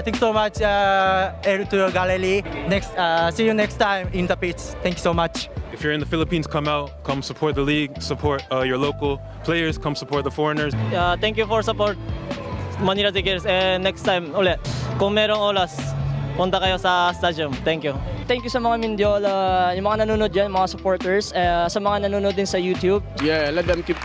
thanks so much, to Garelli. See you next time in the pitch. Thank you so much. If you're in the Philippines, come out, come support the league, support your local players, come support the foreigners. Thank you for support, Manila Tigers, and next time ulit, kung merong oras, punta kayo sa stadium. Thank you. Thank you sa mga Mendiola, yung mga nanonood dyan, mga supporters, sa mga nanonood din sa YouTube. Yeah, let them keep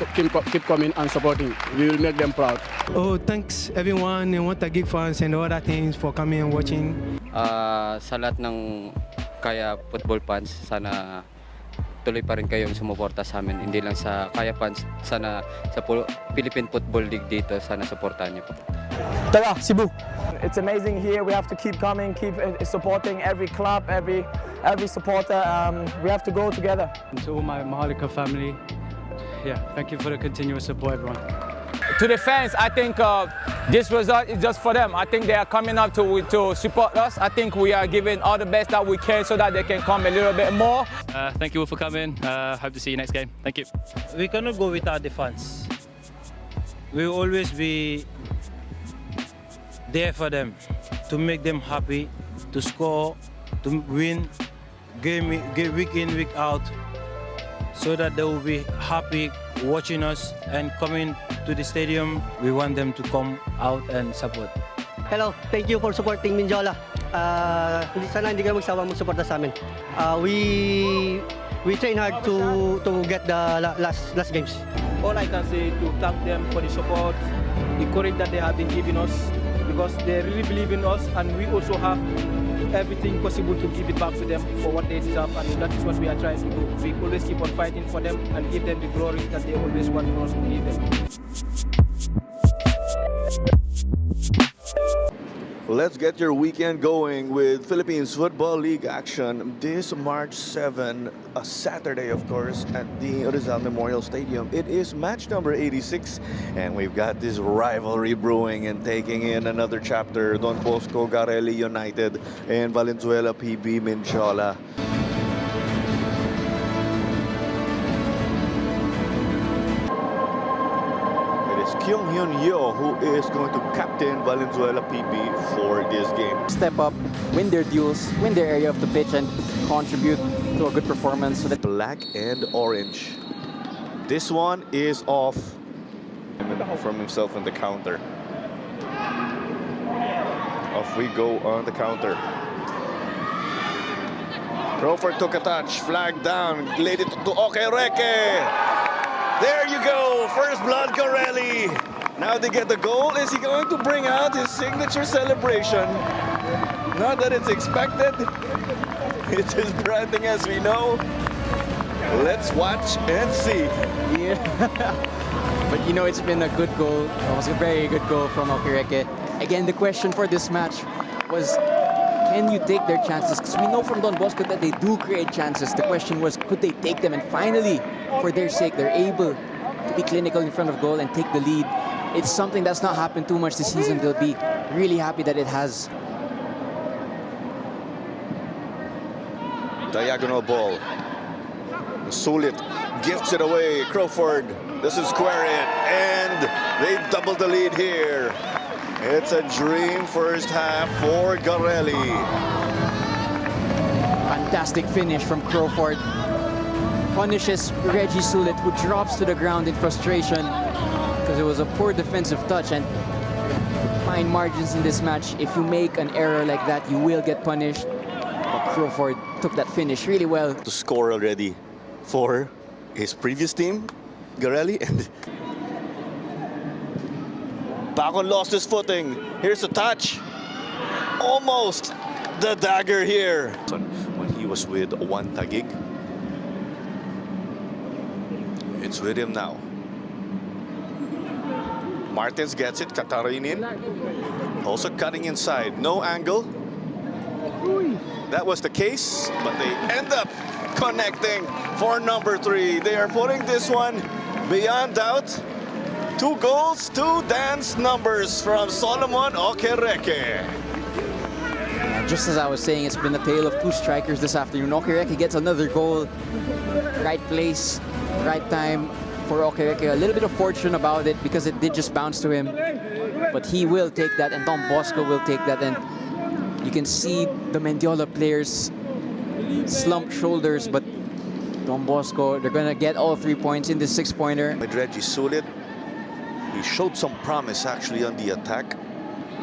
coming and supporting. We will make them proud. Oh, thanks everyone and want to give fans and other things for coming and watching. Sa lahat ng Kaya football fans, sana tuloy pa rin kayong sumuporta sa amin. Hindi lang sa Kaya fans, sana sa Philippine Football League dito, sana supportahan niyo po. Tara, Cebu! It's amazing here. We have to keep coming, keep supporting every club, every supporter. We have to go together. To all my Mahalika family, yeah, thank you for the continuous support, everyone. To the fans, I think this result is just for them. I think they are coming up to support us. I think we are giving all the best that we can so that they can come a little bit more. Thank you all for coming. Hope to see you next game. Thank you. We cannot go without the fans. We will always be there for them, to make them happy, to score, to win, game week in, week out, so that they will be happy watching us and coming to the stadium. We want them to come out and support. Hello, thank you for supporting Mendiola. Sana hindi kayo magsawang magsuporta sa amin. We train hard to get the last games. All I can say to thank them for the support, the courage that they have been giving us, because they really believe in us, and we also have everything possible to give it back to them for what they deserve, and that is what we are trying to do. We always keep on fighting for them and give them the glory that they always want for us to give them. Let's get your weekend going with Philippines Football League action this March 7, a Saturday, of course, at the Rizal Memorial Stadium. It is match number 86, and we've got this rivalry brewing and taking in another chapter. Don Bosco Garelli United and Valenzuela PB Mendiola. Kyung Hyun Yo, who is going to captain Valenzuela PB for this game. Step up, win their duels, win their area of the pitch, and contribute to a good performance. So that Black and orange. This one is off from himself on the counter. Off we go on the counter. Crawford took a touch, flag down, laid it to Okereke. There you go, first blood Garelli. Now they get the goal. Is he going to bring out his signature celebration? Not that it's expected. It's his branding, as we know. Let's watch and see. Yeah. But you know, it's been a good goal. It was a very good goal from Okereke. Again, the question for this match was, can you take their chances? Because we know from Don Bosco that they do create chances. The question was, could they take them? And finally, for their sake, they're able to be clinical in front of goal and take the lead. It's something that's not happened too much this season. They'll be really happy that it has. Diagonal ball. Sulit gifts it away. Crawford doesn't square it, and they double the lead here. It's a dream first half for Garelli. Fantastic finish from Crawford. Punishes Reggie Sulit, who drops to the ground in frustration because it was a poor defensive touch, and fine margins in this match. If you make an error like that, you will get punished. But Crawford took that finish really well. To score already for his previous team, Garelli, and Bacon lost his footing. Here's a touch. Almost the dagger here. When he was with Juan Taguig. It's with him now. Martins gets it. Katarinin. Also cutting inside. No angle. That was the case, but they end up connecting for number 3. They are putting this one beyond doubt. 2 goals, 2 dance numbers from Solomon Okereke. Just as I was saying, it's been a tale of 2 strikers this afternoon. Okereke gets another goal. Right place, right time. for Okereke. A little bit of fortune about it because it did just bounce to him. But he will take that, and Don Bosco will take that. And you can see the Mendiola players slump shoulders, but Don Bosco, they're going to get all 3 points in the 6-pointer. With Reggie Sulit, he showed some promise actually on the attack,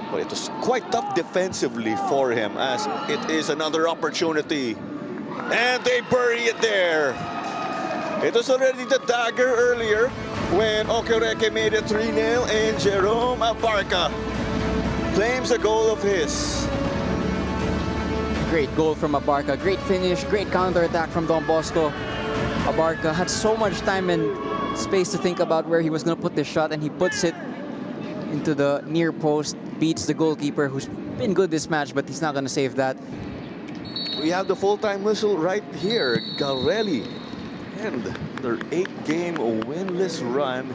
but it was quite tough defensively for him, as it is another opportunity. And they bury it there. It was already the dagger earlier when Okereke made it 3-0, and Jerome Abarca claims a goal of his. Great goal from Abarca, great finish, great counter-attack from Don Bosco. Abarca had so much time and space to think about where he was going to put the shot, and he puts it into the near post, beats the goalkeeper, who's been good this match, but he's not going to save that. We have the full-time whistle right here. Garelli end their 8-game winless run,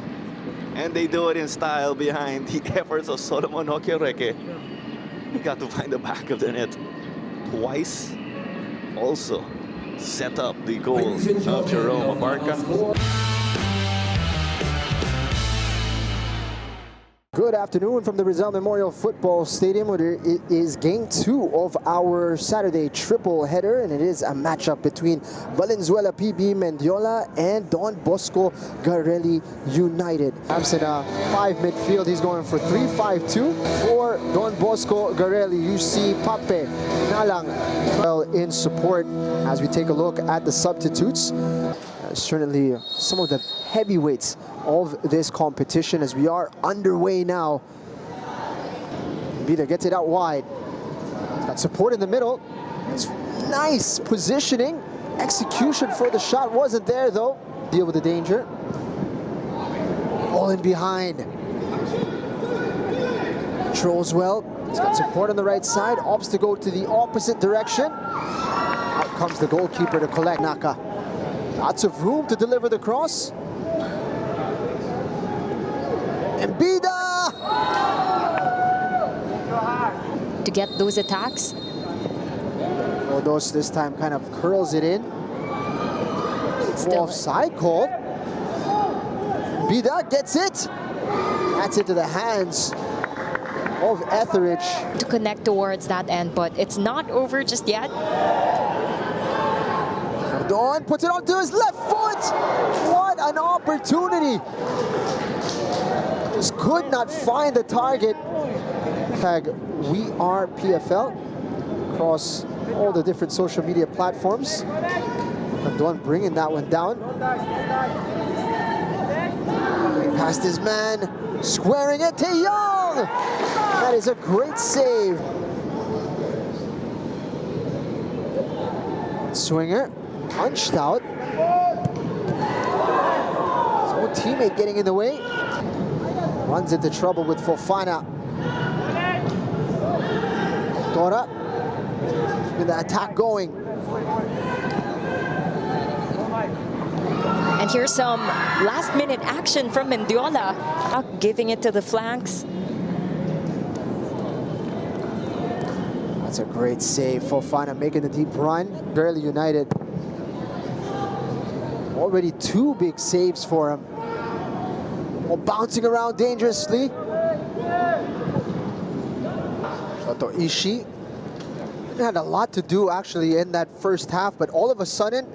and they do it in style behind the efforts of Solomon Okereke. He got to find the back of the net twice. Also set up the goal of Jerome Abarca. Good afternoon from the Rizal Memorial Football Stadium, where it is game 2 of our Saturday triple header, and it is a matchup between Valenzuela PB Mendiola and Don Bosco Garelli United. Perhaps in a 5 midfield, he's going for 3-5-2. For Don Bosco Garelli, you see Pape Nalang well in support as we take a look at the substitutes. Certainly some of the heavyweights of this competition as we are underway now. Bida gets it out wide. He's got support in the middle. It's nice positioning. Execution for the shot wasn't there though. Deal with the danger. All in behind. Controls well. He's got support on the right side. Opts to go to the opposite direction. Out comes the goalkeeper to collect Naka. Lots of room to deliver the cross. And Bida! To get those attacks. Rodos this time kind of curls it in. Still offside call. Bida gets it. That's into the hands of Etheridge. To connect towards that end, but it's not over just yet. Don puts it onto his left foot. What an opportunity. Just could not find the target. Tag We Are PFL across all the different social media platforms. Don bringing that one down. Past his man, squaring it to Young. That is a great save. Swinger. Punched out. His own teammate getting in the way. Runs into trouble with Fofana. Dora with the attack going. And here's some last-minute action from Mendiola, giving it to the flanks. That's a great save. Fofana making the deep run. Garelli United. Already 2 big saves for him. Oh, bouncing around dangerously. Shoto Ishii had a lot to do actually in that first half, but all of a sudden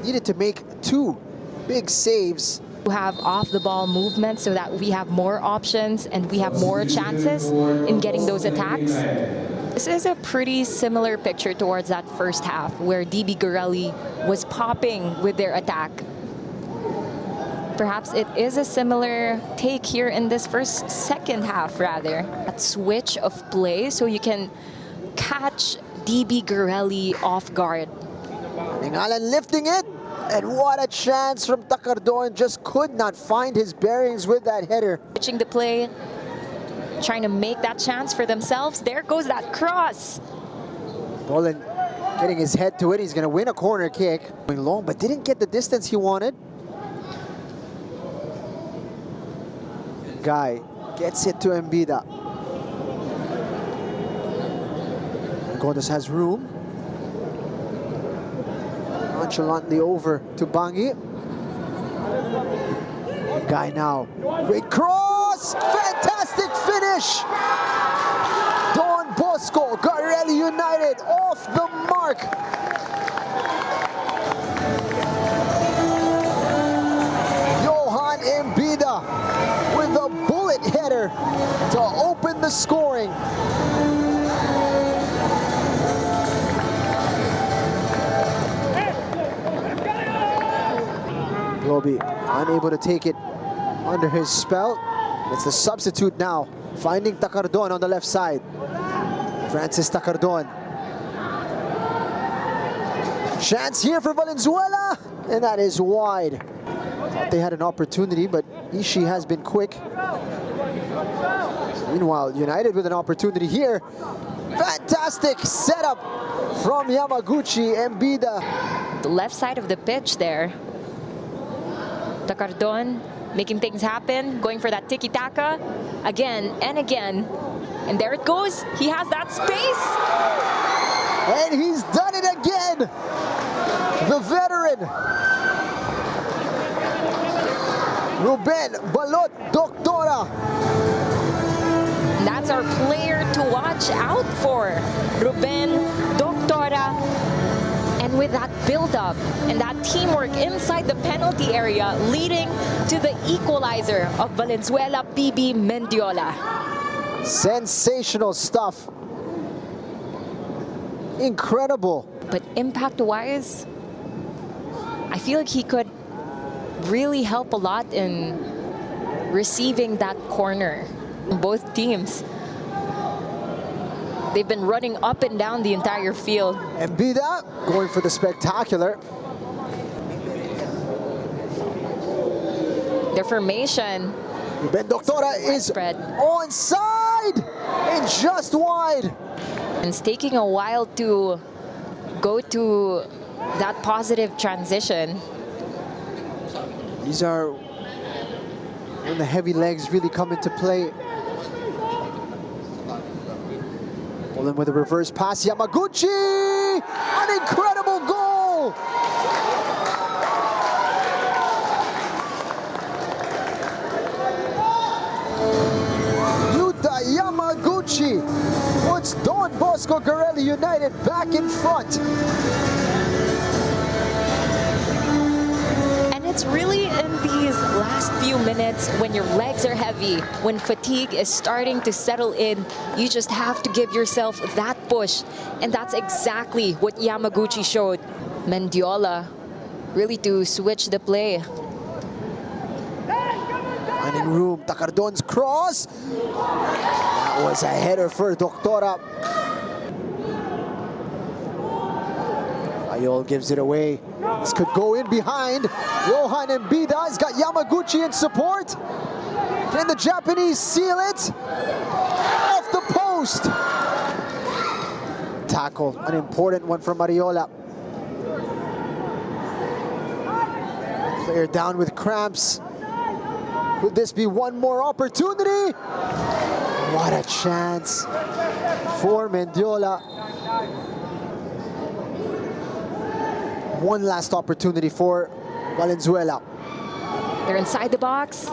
needed to make 2 big saves. To have off-the-ball movement so that we have more options and we have more chances in getting those attacks. This is a pretty similar picture towards that first half where DB Garelli was popping with their attack. Perhaps it is a similar take here in this second half rather. That switch of play so you can catch DB Garelli off guard. Alan lifting it, and what a chance from Takardon, just could not find his bearings with that header. Switching the play, trying to make that chance for themselves. There goes that cross. Dolan getting his head to it. He's going to win a corner kick. Going long, but didn't get the distance he wanted. Guy gets it to Mbida. Godas has room. Nonchalantly over to Bangi. Guy now. Great cross! Fantastic finish! Don Bosco Garelli United off the mark. Johan Embida with a bullet header to open the scoring. Roby unable to take it under his spell. It's the substitute now, finding Takardon on the left side. Francis Takardon. Chance here for Valenzuela, and that is wide. Thought they had an opportunity, but Ishii has been quick. Meanwhile, United with an opportunity here. Fantastic setup from Yamaguchi Embida. The left side of the pitch there. Takardon making things happen, going for that tiki-taka again and again. And there it goes. He has that space. And he's done it again. The veteran. Ruben Balot Doctora. That's our player to watch out for. Ruben Doctora. And with that build-up and that teamwork inside the penalty area leading to the equalizer of Valenzuela PB Mendiola. Sensational stuff. Incredible. But impact-wise, I feel like he could really help a lot in receiving that corner. Both teams, they've been running up and down the entire field. Embida going for the spectacular. Their formation. Ben Doctora is onside and just wide. And it's taking a while to go to that positive transition. These are when the heavy legs really come into play. Poland with a reverse pass. Yamaguchi! An incredible goal! Yuta Yamaguchi puts Don Bosco Garelli United back in front. And it's really in these last few minutes when your legs are heavy, when fatigue is starting to settle in, you just have to give yourself that push. And that's exactly what Yamaguchi showed. Mendiola really to switch the play. Finding room, Takardon's cross. That was a header for Doctora. Ayol gives it away. This could go in behind. Johan Embida has got Yamaguchi in support. Can the Japanese seal it? Off the post. Tackle, an important one from Mariola. Player down with cramps. Could this be one more opportunity? What a chance for Mendiola. One last opportunity for Valenzuela. They're inside the box,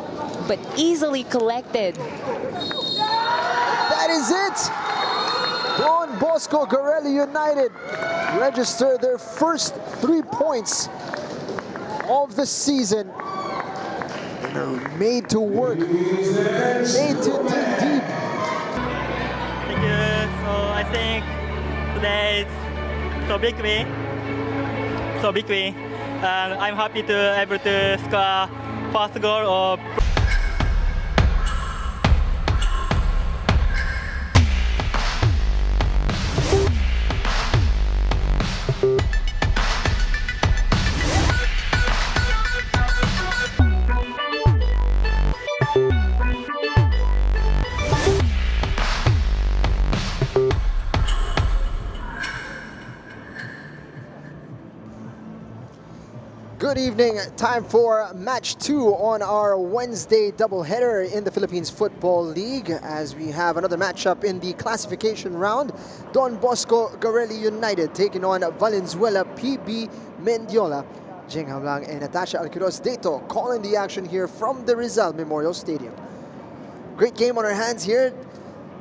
but easily collected. That is it. Don Bosco Garelli United register their first 3 points of the season. And are made to work, made to dig deep. Thank you. So I think today is so big win. So big win. And I'm happy to able to score first goal of Good evening. Time for match 2 on our Wednesday doubleheader in the Philippines Football League, as we have another matchup in the classification round. Don Bosco Garelli United taking on Valenzuela PB Mendiola. Jing Hablang and Natasha Alquiros Deto calling the action here from the Rizal Memorial Stadium. Great game on our hands here.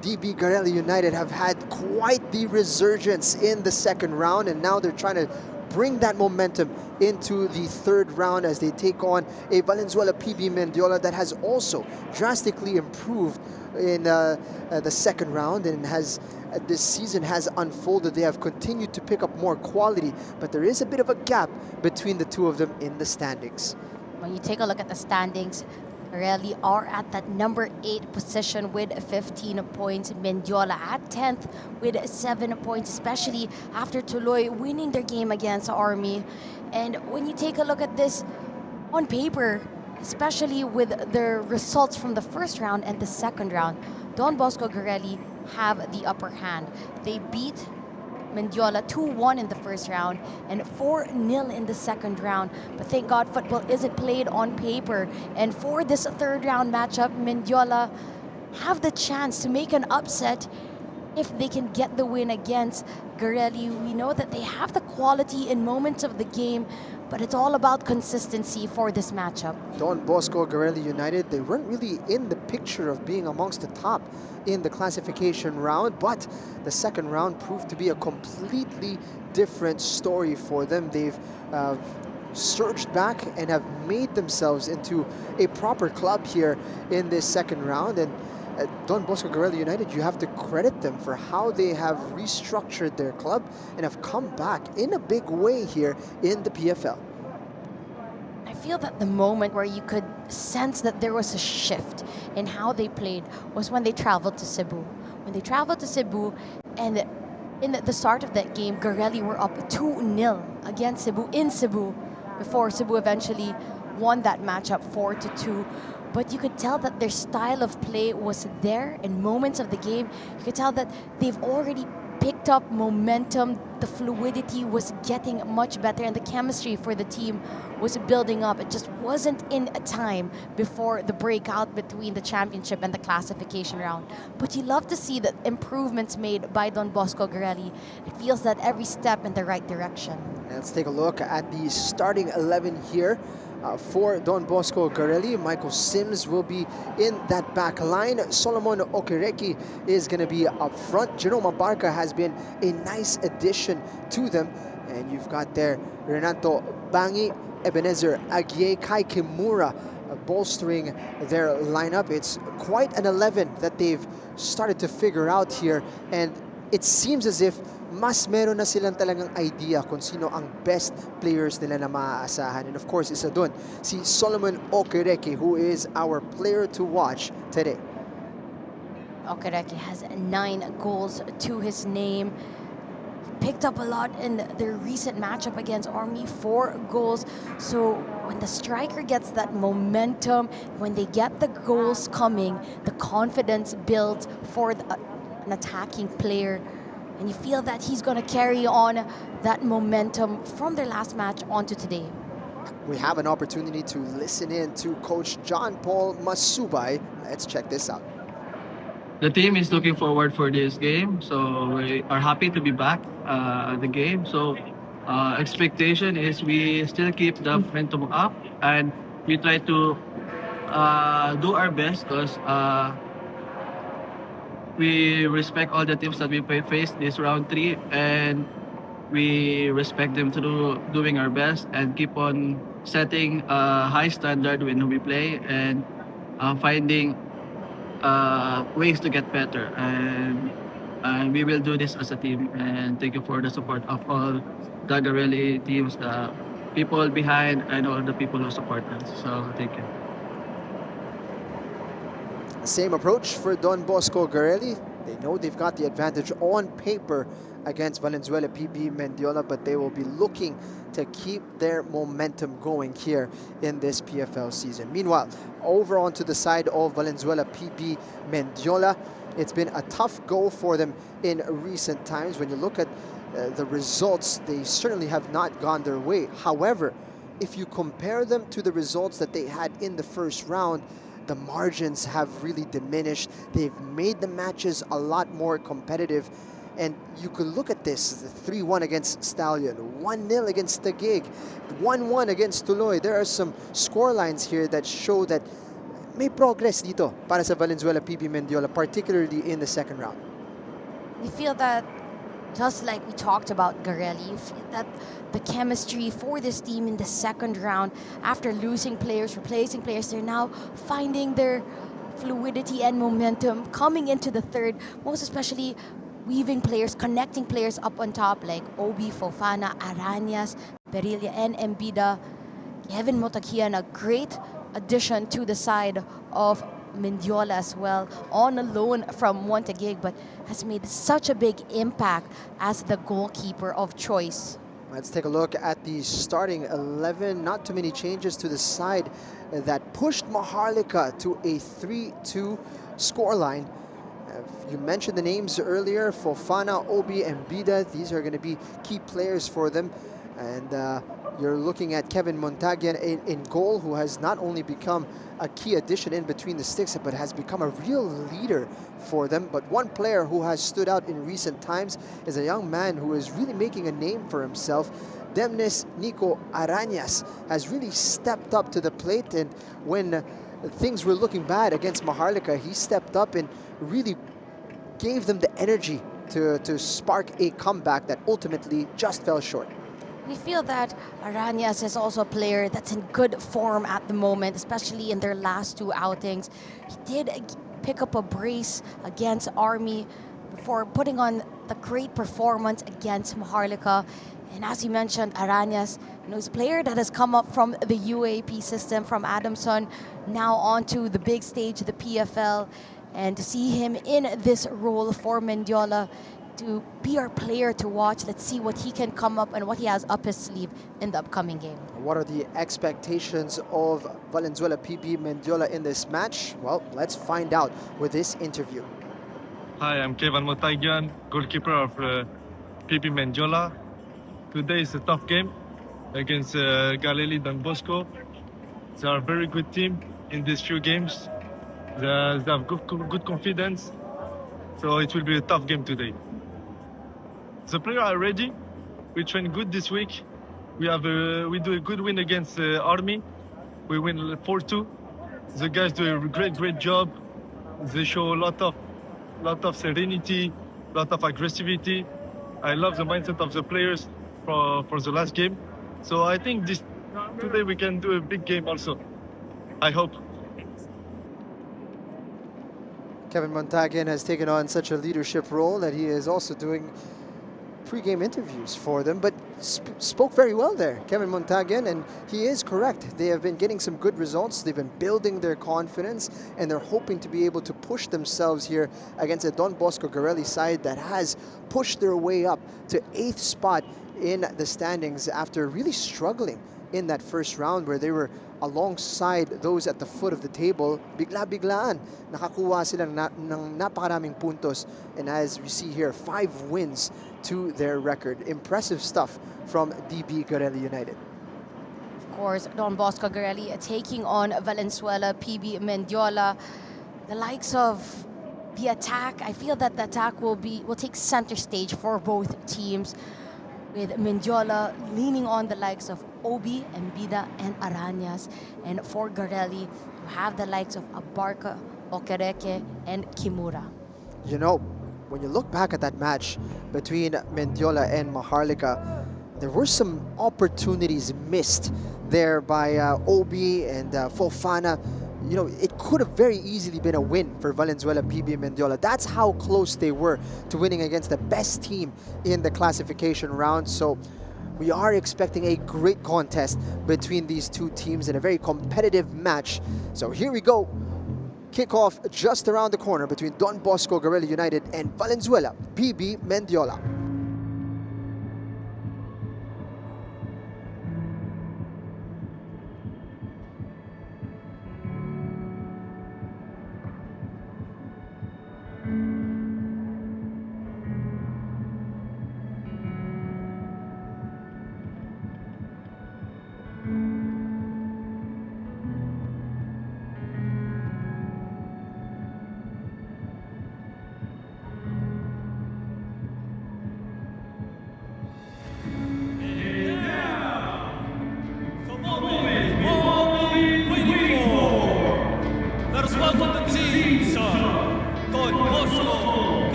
DB Garelli United have had quite the resurgence in the second round, and now they're trying to bring that momentum into the third round as they take on a Valenzuela PB Mendiola that has also drastically improved in the second round, and has this season has unfolded. They have continued to pick up more quality, but there is a bit of a gap between the two of them in the standings. When you take a look at the standings, Garelli are at that number 8 position with 15 points. Mendiola at 10th with 7 points, especially after Tuloy winning their game against Army. And when you take a look at this on paper, especially with the results from the first round and the second round, Don Bosco Garelli have the upper hand. They beat Mendiola 2-1 in the first round and 4-0 in the second round. But thank God football isn't played on paper. And for this third round matchup, Mendiola have the chance to make an upset if they can get the win against Garelli. We know that they have the quality in moments of the game, but it's all about consistency for this matchup. Don Bosco Garelli United, they weren't really in the picture of being amongst the top in the classification round, but the second round proved to be a completely different story for them. They've surged back and have made themselves into a proper club here in this second round. And Don Bosco Garelli United, you have to credit them for how they have restructured their club and have come back in a big way here in the PFL. I feel that the moment where you could sense that there was a shift in how they played was when they traveled to Cebu. When they traveled to Cebu, and in the start of that game, Garelli were up 2-0 against Cebu in Cebu before Cebu eventually won that matchup 4-2. But you could tell that their style of play was there in moments of the game. You could tell that they've already picked up momentum. The fluidity was getting much better, and the chemistry for the team was building up. It just wasn't in time before the breakout between the championship and the classification round. But you love to see the improvements made by Don Bosco Garelli. It feels that every step in the right direction. Let's take a look at the starting 11 here. For Don Bosco Garelli, Michael Sims will be in that back line. Solomon Okereke is going to be up front. Jerome Abarca has been a nice addition to them. And you've got there Renato Bangi, Ebenezer Aguie, Kai Kimura bolstering their lineup. It's quite an 11 that they've started to figure out here. And it seems as if mas meron na silang talagang idea kung sino ang best players nila na maaasahan. And of course, isa dun si Solomon Okereke, who is our player to watch today. Okereke has 9 goals to his name. Picked up a lot in their recent matchup against Army, 4 goals. So when the striker gets that momentum, when they get the goals coming, the confidence builds for an attacking player. And you feel that he's going to carry on that momentum from their last match onto today. We have an opportunity to listen in to Coach John Paul Masubay. Let's check this out. The team is looking forward for this game, so we are happy to be back at the game. So expectation is we still keep the momentum up, and we try to do our best because we respect all the teams that we face this round 3, and we respect them through doing our best and keep on setting a high standard when we play and finding ways to get better. And we will do this as a team. And thank you for the support of all the Garelli teams, the people behind, and all the people who support us. So thank you. Same approach for Don Bosco Garelli. They know they've got the advantage on paper against Valenzuela PB Mendiola, but they will be looking to keep their momentum going here in this PFL season. Meanwhile, over onto the side of Valenzuela PB Mendiola, it's been a tough go for them in recent times. When you look at the results, they certainly have not gone their way. However, if you compare them to the results that they had in the first round, the margins have really diminished. They've made the matches a lot more competitive. And you could look at this, 3-1 against Stallion, 1-0 against Taguig, 1-1 against Tuloy. There are some score lines here that show that may progress dito para sa Valenzuela PB Mendiola, particularly in the second round. We feel that, just like we talked about Garelli, you feel that the chemistry for this team in the second round, after losing players, replacing players, they're now finding their fluidity and momentum coming into the third, most especially weaving players, connecting players up on top like Obi, Fofana, Arañas, Berilla, and Embida. Kevin Motakian, a great addition to the side of Mendiola as well, on a loan from Taguig, but has made such a big impact as the goalkeeper of choice. Let's take a look at the starting 11. Not too many changes to the side that pushed Maharlika to a 3-2 scoreline. You mentioned the names earlier, Fofana, Obi, and Bida. These are going to be key players for them. And you're looking at Kevin Montagian in goal, who has not only become a key addition in between the sticks, but has become a real leader for them. But one player who has stood out in recent times is a young man who is really making a name for himself. Demnes Nico Arañas has really stepped up to the plate, and when things were looking bad against Maharlika, he stepped up and really gave them the energy to spark a comeback that ultimately just fell short. We feel that Arañas is also a player that's in good form at the moment, especially in their last two outings. He did pick up a brace against Army before putting on the great performance against Maharlika. And as you mentioned, Arañas, is a player that has come up from the UAP system, from Adamson, now onto the big stage, the PFL. And to see him in this role for Mendiola, to be our player to watch. Let's see what he can come up and what he has up his sleeve in the upcoming game. What are the expectations of Valenzuela PB Mendiola in this match? Well, let's find out with this interview. Hi, I'm Kevin Motagian, goalkeeper of PB Mendiola. Today is a tough game against Garelli Don Bosco. They are a very good team in these few games. They have good confidence, so it will be a tough game today. The players are ready. We train good this week. We do a good win against Army. We win 4-2. The guys do a great job. They show a lot of serenity, a lot of aggressivity. I love the mindset of the players for the last game. So I think today we can do a big game also. I hope. Kevin Montagian has taken on such a leadership role that he is also doing pre-game interviews for them, but spoke very well there, Kevin Montagian, and he is correct. They have been getting some good results. They've been building their confidence, and they're hoping to be able to push themselves here against a Don Bosco Garelli side that has pushed their way up to 8th spot in the standings after really struggling in that first round where they were alongside those at the foot of the table. Bigla-biglaan, nakakuha sila ng napakaraming puntos. And as we see here, 5 wins to their record. Impressive stuff from DB Garelli United. Of course, Don Bosco Garelli taking on Valenzuela PB Mendiola. The likes of the attack, I feel that the attack will take center stage for both teams, with Mendiola leaning on the likes of Obi, Embida, and Arañas. And for Garelli, you have the likes of Abarca, Okereke, and Kimura. You know, when you look back at that match between Mendiola and Maharlika, there were some opportunities missed there by Obi and Fofana. You know, it could have very easily been a win for Valenzuela PB Mendiola. That's how close they were to winning against the best team in the classification round. So we are expecting a great contest between these two teams in a very competitive match. So here we go. Kickoff just around the corner between Don Bosco Garelli United and Valenzuela PB Mendiola.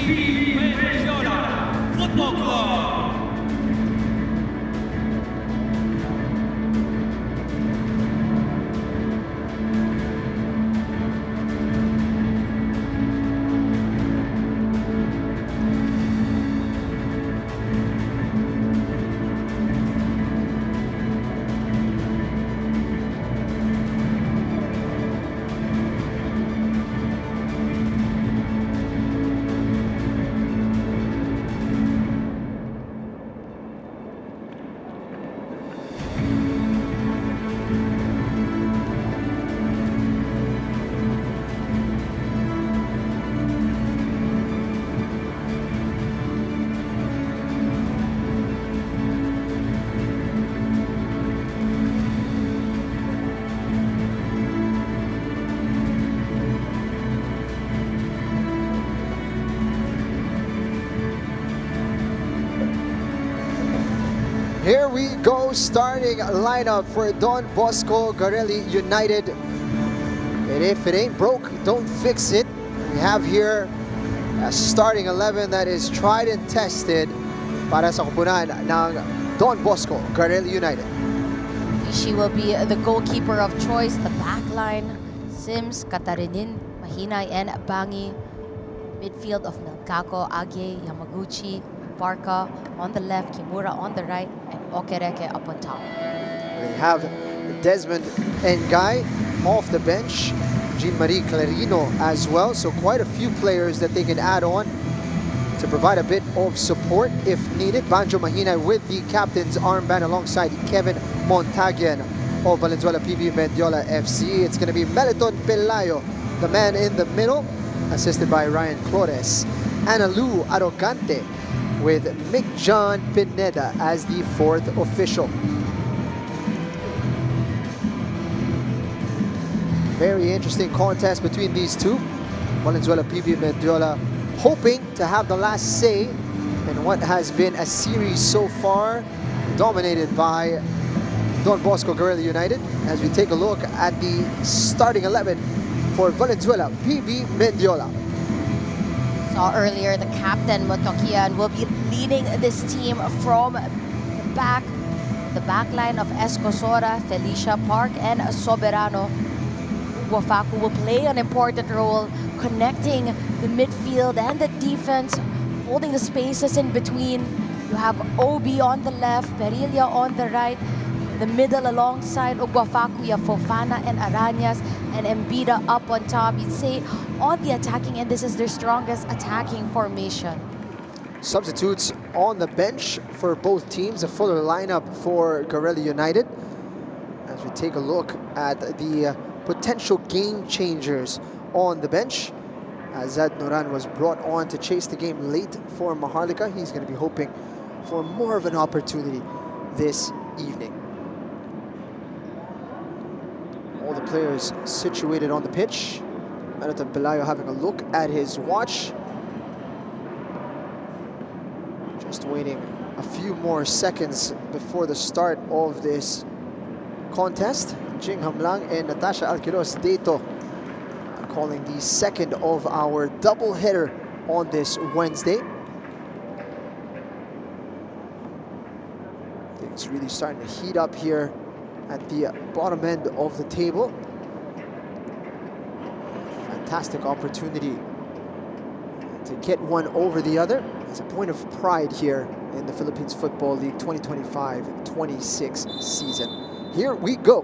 PB MENDIOLA Football Club. Here we go, starting lineup for Don Bosco Garelli United. And if it ain't broke, don't fix it. We have here a starting 11 that is tried and tested para sa kupunan ng Don Bosco Garelli United. She will be the goalkeeper of choice. The back line, Sims, Katarinin, Mahinay, and Bangi. Midfield of Melkako, Age, Yamaguchi, Barca on the left, Kimura on the right, and Okereke up on top. They have Desmond Engay off the bench, Jean-Marie Clarino as well, so quite a few players that they can add on to provide a bit of support if needed. Banjo Mahina with the captain's armband alongside Kevin Montagian of Valenzuela PB Mendiola FC. It's going to be Meliton Pelayo, the man in the middle, assisted by Ryan Flores. Analu Arrogante with Mick John Pineda as the fourth official. Very interesting contest between these two. Valenzuela PB Mendiola hoping to have the last say in what has been a series so far dominated by Don Bosco Garelli United. As we take a look at the starting 11 for Valenzuela PB Mendiola. Saw earlier the captain Motokian will be leading this team from the back line of Escosora, Felicia Park, and Soberano. Wafaku will play an important role connecting the midfield and the defense, holding the spaces in between. You have Obi on the left, Perilla on the right, the middle alongside Ogwafaku, you have Fofana and Arañas, and Embida up on top. You'd say on the attacking end, this is their strongest attacking formation. Substitutes on the bench for both teams, a fuller lineup for Garelli United. As we take a look at the potential game changers on the bench. Azad Nuran was brought on to chase the game late for Maharlika. He's going to be hoping for more of an opportunity this evening. All the players situated on the pitch. Meliton Pelayo having a look at his watch. Just waiting a few more seconds before the start of this contest. Jing Hamlang and Natasha Alquiros Deto calling the second of our double header on this Wednesday. Things really starting to heat up here at the bottom end of the table. Fantastic opportunity to get one over the other. It's a point of pride here in the Philippines Football League 2025-26 season. Here we go.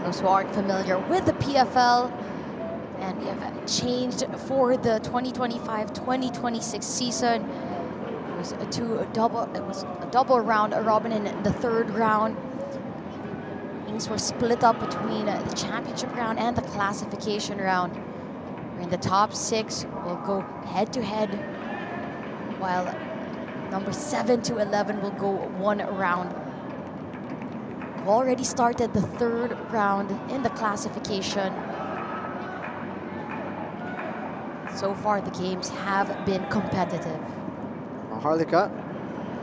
Those who aren't familiar with the PFL, and we have changed for the 2025-2026 season. It was a double round robin in the third round. Things were split up between the championship round and the classification round. In the top 6 will go head to head, while number 7 to 11 will go one round. We've already started the third round in the classification. So far, the games have been competitive. Maharlika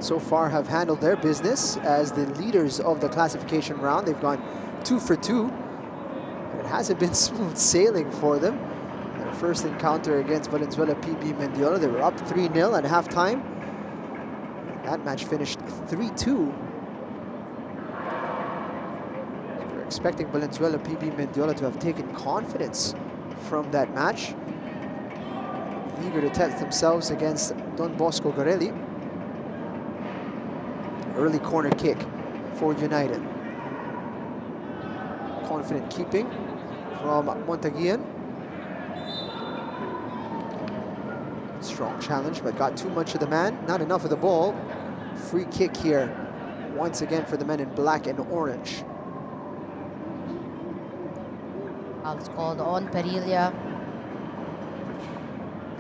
so far have handled their business as the leaders of the classification round. They've gone 2 for 2. And it hasn't been smooth sailing for them. They're first encounter against Valenzuela PB Mendiola. They were up 3-0 at halftime. That match finished 3-2. We're expecting Valenzuela PB Mendiola to have taken confidence from that match. Eager to test themselves against Don Bosco Garelli. Early corner kick for United. Confident keeping from Montaguian. Strong challenge, but got too much of the man. Not enough of the ball. Free kick here, once again for the men in black and orange. Foul's called on Perilla.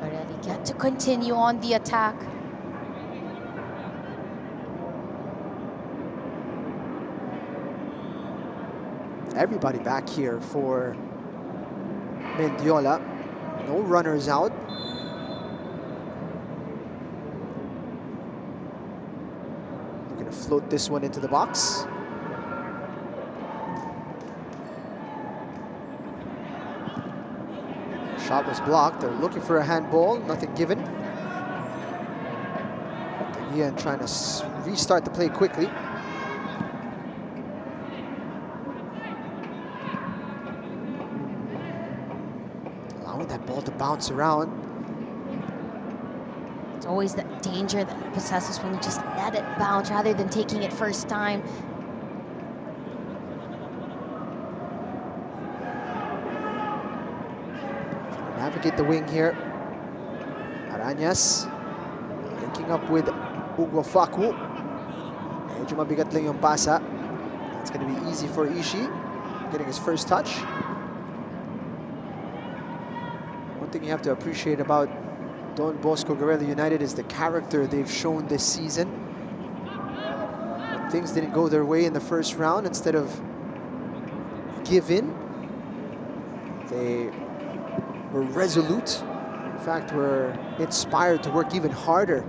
Garelli get to continue on the attack. Everybody back here for Mendiola. No runners out. They're gonna float this one into the box. Shot was blocked. They're looking for a handball. Nothing given. Ian trying to restart the play quickly. That ball to bounce around. It's always the danger that possesses when you just let it bounce rather than taking it first time. Navigate the wing here. Arañas linking up with Ugo Facu. Medyo mabigat lang yung pasa. It's going to be easy for Ishii, getting his first touch. One thing you have to appreciate about Don Bosco Garelli United is the character they've shown this season. When things didn't go their way in the first round, instead of give in, they were resolute. In fact, were inspired to work even harder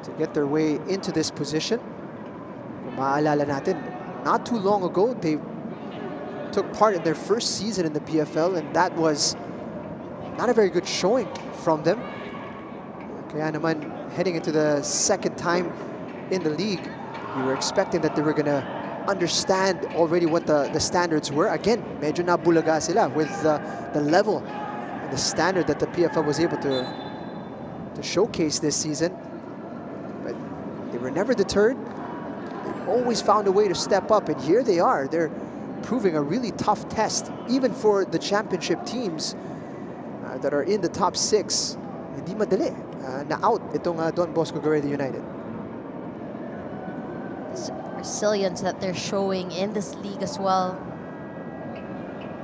to get their way into this position. Kung maalala natin, not too long ago, they took part in their first season in the PFL, and that was not a very good showing from them. Kaya naman, heading into the second time in the league, we were expecting that they were gonna understand already what the standards were. Again, medyo nabulaga sila with the level and the standard that the PFL was able to showcase this season. But they were never deterred. They always found a way to step up, and here they are. They're proving a really tough test, even for the championship teams that are in the top 6. Hindi madali na out itong Don Bosco Garelli United. This resilience that they're showing in this league as well,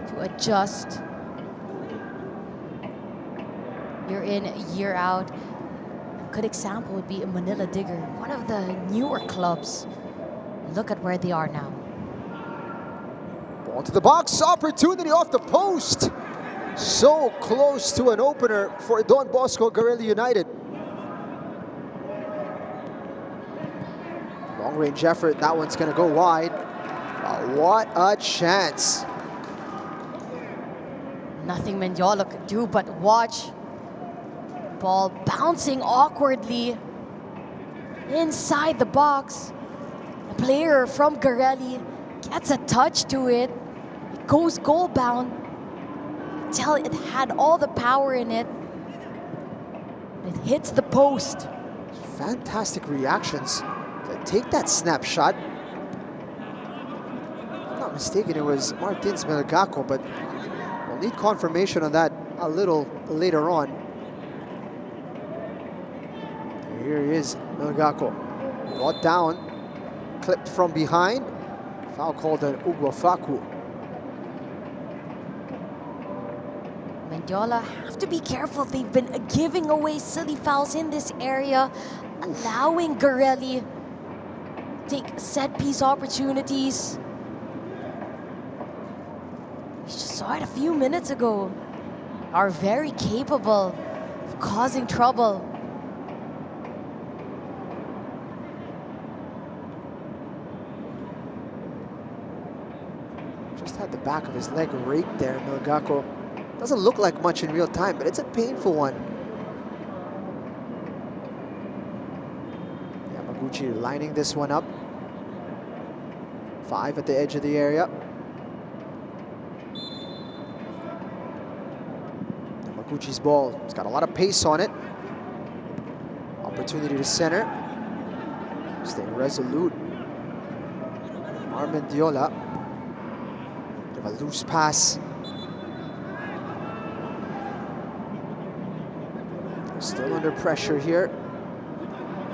to adjust year in, year out. A good example would be Manila Digger, one of the newer clubs. Look at where they are now. Ball to the box, opportunity off the post. So close to an opener for Don Bosco Garelli United. Long range effort, that one's gonna go wide. What a chance. Nothing Mendiola could do but watch. Ball bouncing awkwardly inside the box. The player from Garelli gets a touch to it. It goes goal bound. Tell it had all the power in it. It hits the post. Fantastic reactions to take that snapshot. If I'm not mistaken, it was Martins Melgaco, but we'll need confirmation on that a little later on. Here he is, Melgaco. Brought down, clipped from behind. Foul called on Ugo Facu. Mendiola have to be careful. They've been giving away silly fouls in this area, allowing Garelli take set piece opportunities. We just saw it a few minutes ago. Are very capable of causing trouble. Just had the back of his leg raked there, Melgaco. Doesn't look like much in real time, but it's a painful one. Yamaguchi lining this one up. 5 at the edge of the area. Yamaguchi's ball. It's got a lot of pace on it. Opportunity to center. Stay resolute. Mendiola. Give a loose pass. Still under pressure here.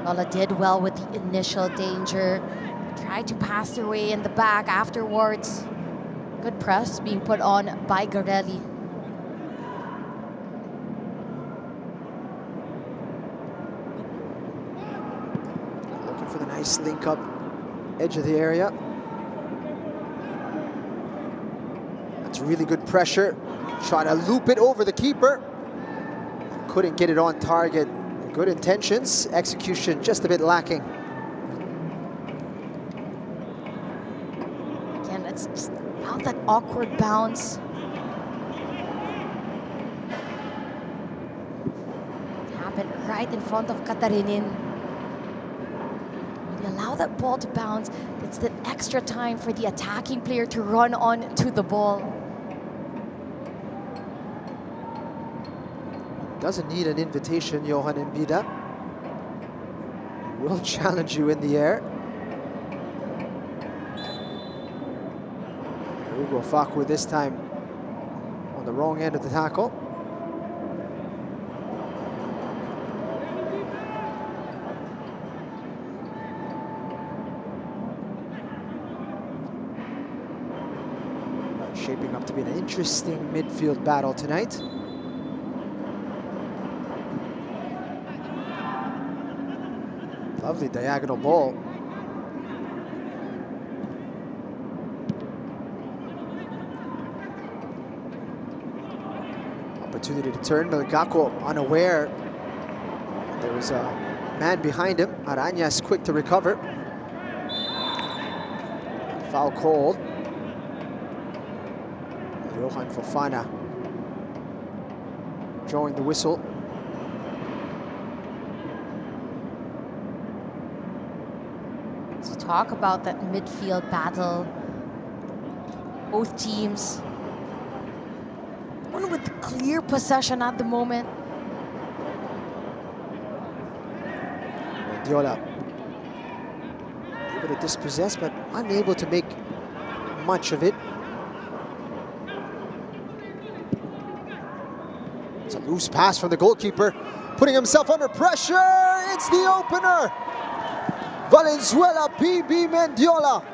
Lola did well with the initial danger. Tried to pass their way in the back afterwards. Good press being put on by Garelli. Looking for the nice link up, edge of the area. That's really good pressure. Trying to loop it over the keeper. Couldn't get it on target. Good intentions, execution just a bit lacking. Again, it's just about that awkward bounce. It happened right in front of Katarinin. When you allow that ball to bounce, it's that extra time for the attacking player to run on to the ball. Doesn't need an invitation, Johan Mbida. Will challenge you in the air. Hugo Fakwe this time on the wrong end of the tackle. Shaping up to be an interesting midfield battle tonight. Lovely diagonal ball. Opportunity to turn. Melgako unaware. There was a man behind him. Arañas quick to recover. Foul called. Johan Fofana drawing the whistle. Talk about that midfield battle. Both teams, one with clear possession at the moment. Mendiola able to dispossess, but unable to make much of it. It's a loose pass from the goalkeeper, putting himself under pressure. It's the opener. Valenzuela, PB Mendiola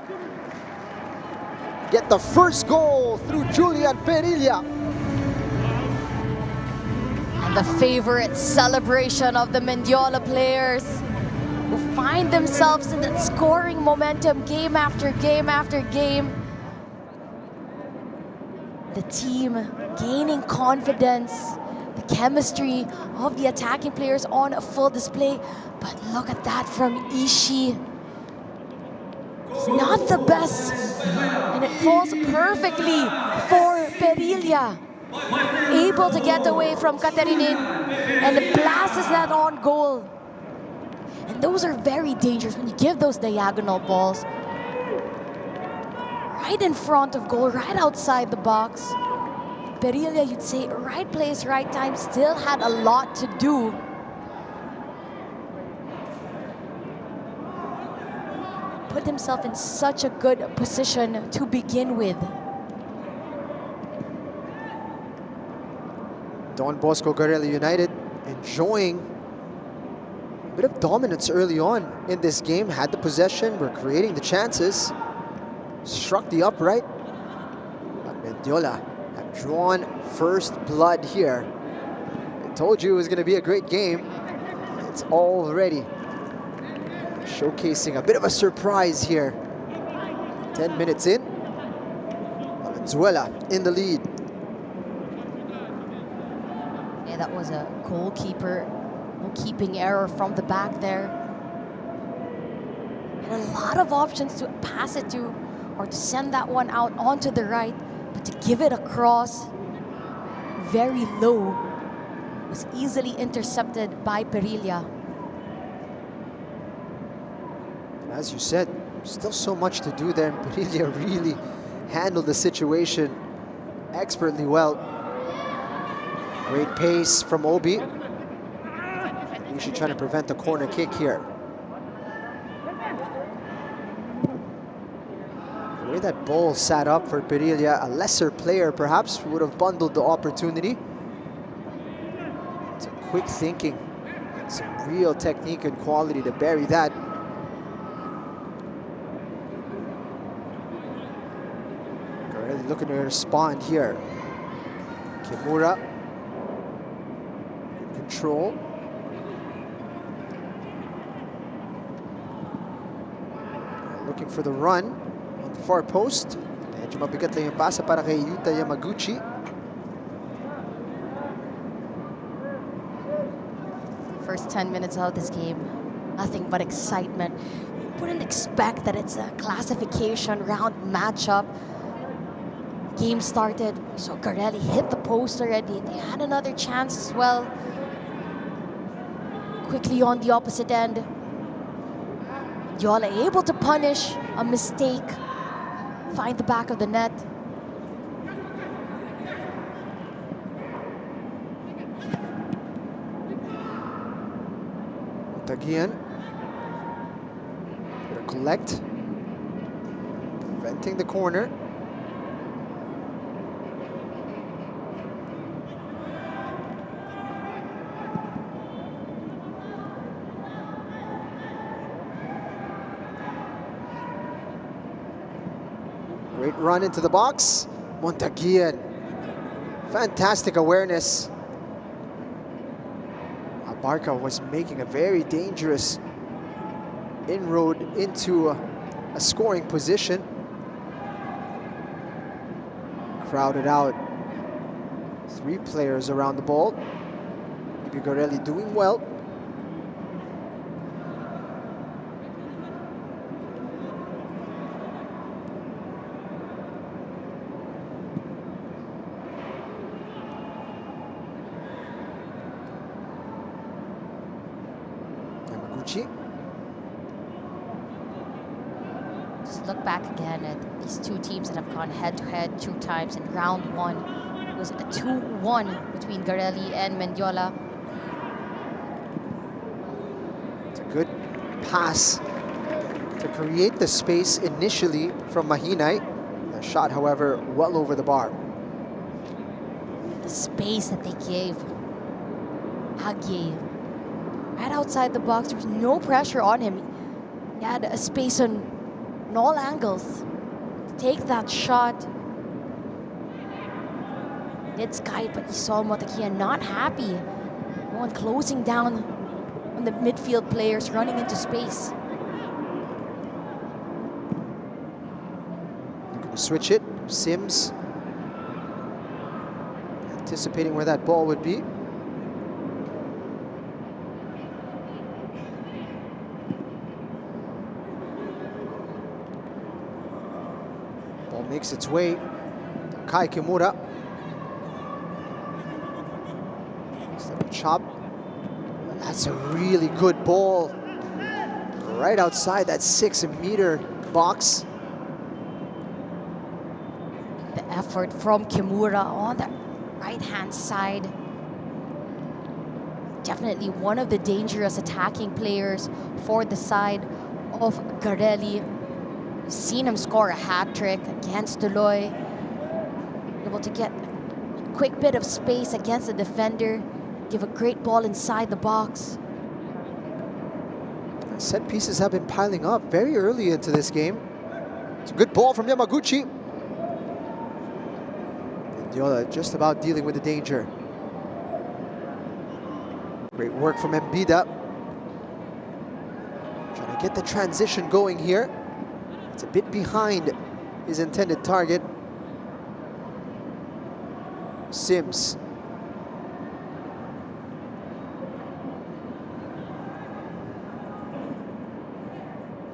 get the first goal through Julian Perilla. And the favorite celebration of the Mendiola players, who find themselves in that scoring momentum game after game after game. The team gaining confidence, the chemistry of the attacking players on a full display. But look at that from Ishii. It's not the best, and it falls perfectly for Perilla. Able to get away from Katarinin and blasts that on goal. And those are very dangerous when you give those diagonal balls. Right in front of goal, right outside the box. Perilla, you'd say, right place, right time, still had a lot to do. Put himself in such a good position to begin with. Don Bosco Garelli United enjoying a bit of dominance early on in this game. Had the possession, were creating the chances. Struck the upright. But Mendiola have drawn first blood here. I told you it was going to be a great game. It's already showcasing a bit of a surprise here. 10 minutes in. Valenzuela in the lead. Yeah, that was a goalkeeping error from the back there. And a lot of options to pass it to, or to send that one out onto the right, but to give it across, very low, was easily intercepted by Perilla. As you said, still so much to do there, and Perilla really handled the situation expertly well. Great pace from Obi. Usually trying to prevent the corner kick here. The way that ball sat up for Perilla, a lesser player perhaps would have bundled the opportunity. Some quick thinking, some real technique and quality to bury that. Garelli looking to respond here. Kimura, good control. Looking for the run on the far post. Medyo mabigat lang yung pasa para kay Yuta Yamaguchi. First 10 minutes of this game, nothing but excitement. You wouldn't expect that it's a classification round matchup. Game started, so Garelli hit the post already. They had another chance as well. Quickly on the opposite end. Mendiola able to punish a mistake, find the back of the net. Tagian. Gonna collect. Preventing the corner. Great run into the box. Montaguian. Fantastic awareness. Abarca was making a very dangerous inroad into a scoring position. Crowded out. 3 players around the ball. Garelli doing well. Just look back again at these two teams that have gone head-to-head 2 times in round 1. It was a 2-1 between Garelli and Mendiola. It's a good pass to create the space initially from Mahinay. The shot, however, well over the bar. The space that they gave Hagye. Right outside the box, there was no pressure on him. He had a space on all angles to take that shot. It's guy, but he saw Montaguian not happy. No one closing down on the midfield players running into space. Looking to switch it. Sims anticipating where that ball would be. Ball makes its way to Kai Kimura. Step chop. That's a really good ball. Right outside that 6-meter box. The effort from Kimura on the right-hand side. Definitely one of the dangerous attacking players for the side of Garelli. We've seen him score a hat-trick against Tuloy. Able to get a quick bit of space against the defender. Give a great ball inside the box. Set pieces have been piling up very early into this game. It's a good ball from Yamaguchi. Mendiola just about dealing with the danger. Great work from Mbida. Trying to get the transition going here. It's a bit behind his intended target. Sims.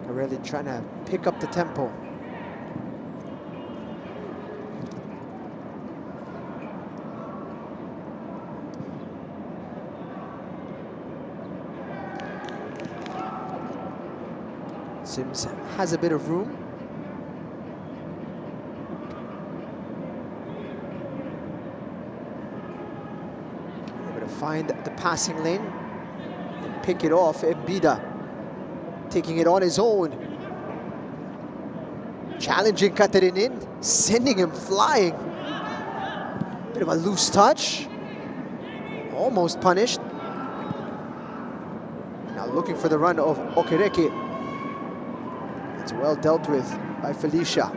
Garelli trying to pick up the tempo. Sims has a bit of room. Able to find the passing lane and pick it off. Mbida taking it on his own. Challenging Katerinin, sending him flying. Bit of a loose touch. Almost punished. Now looking for the run of Okereke. It's well dealt with by Felicia.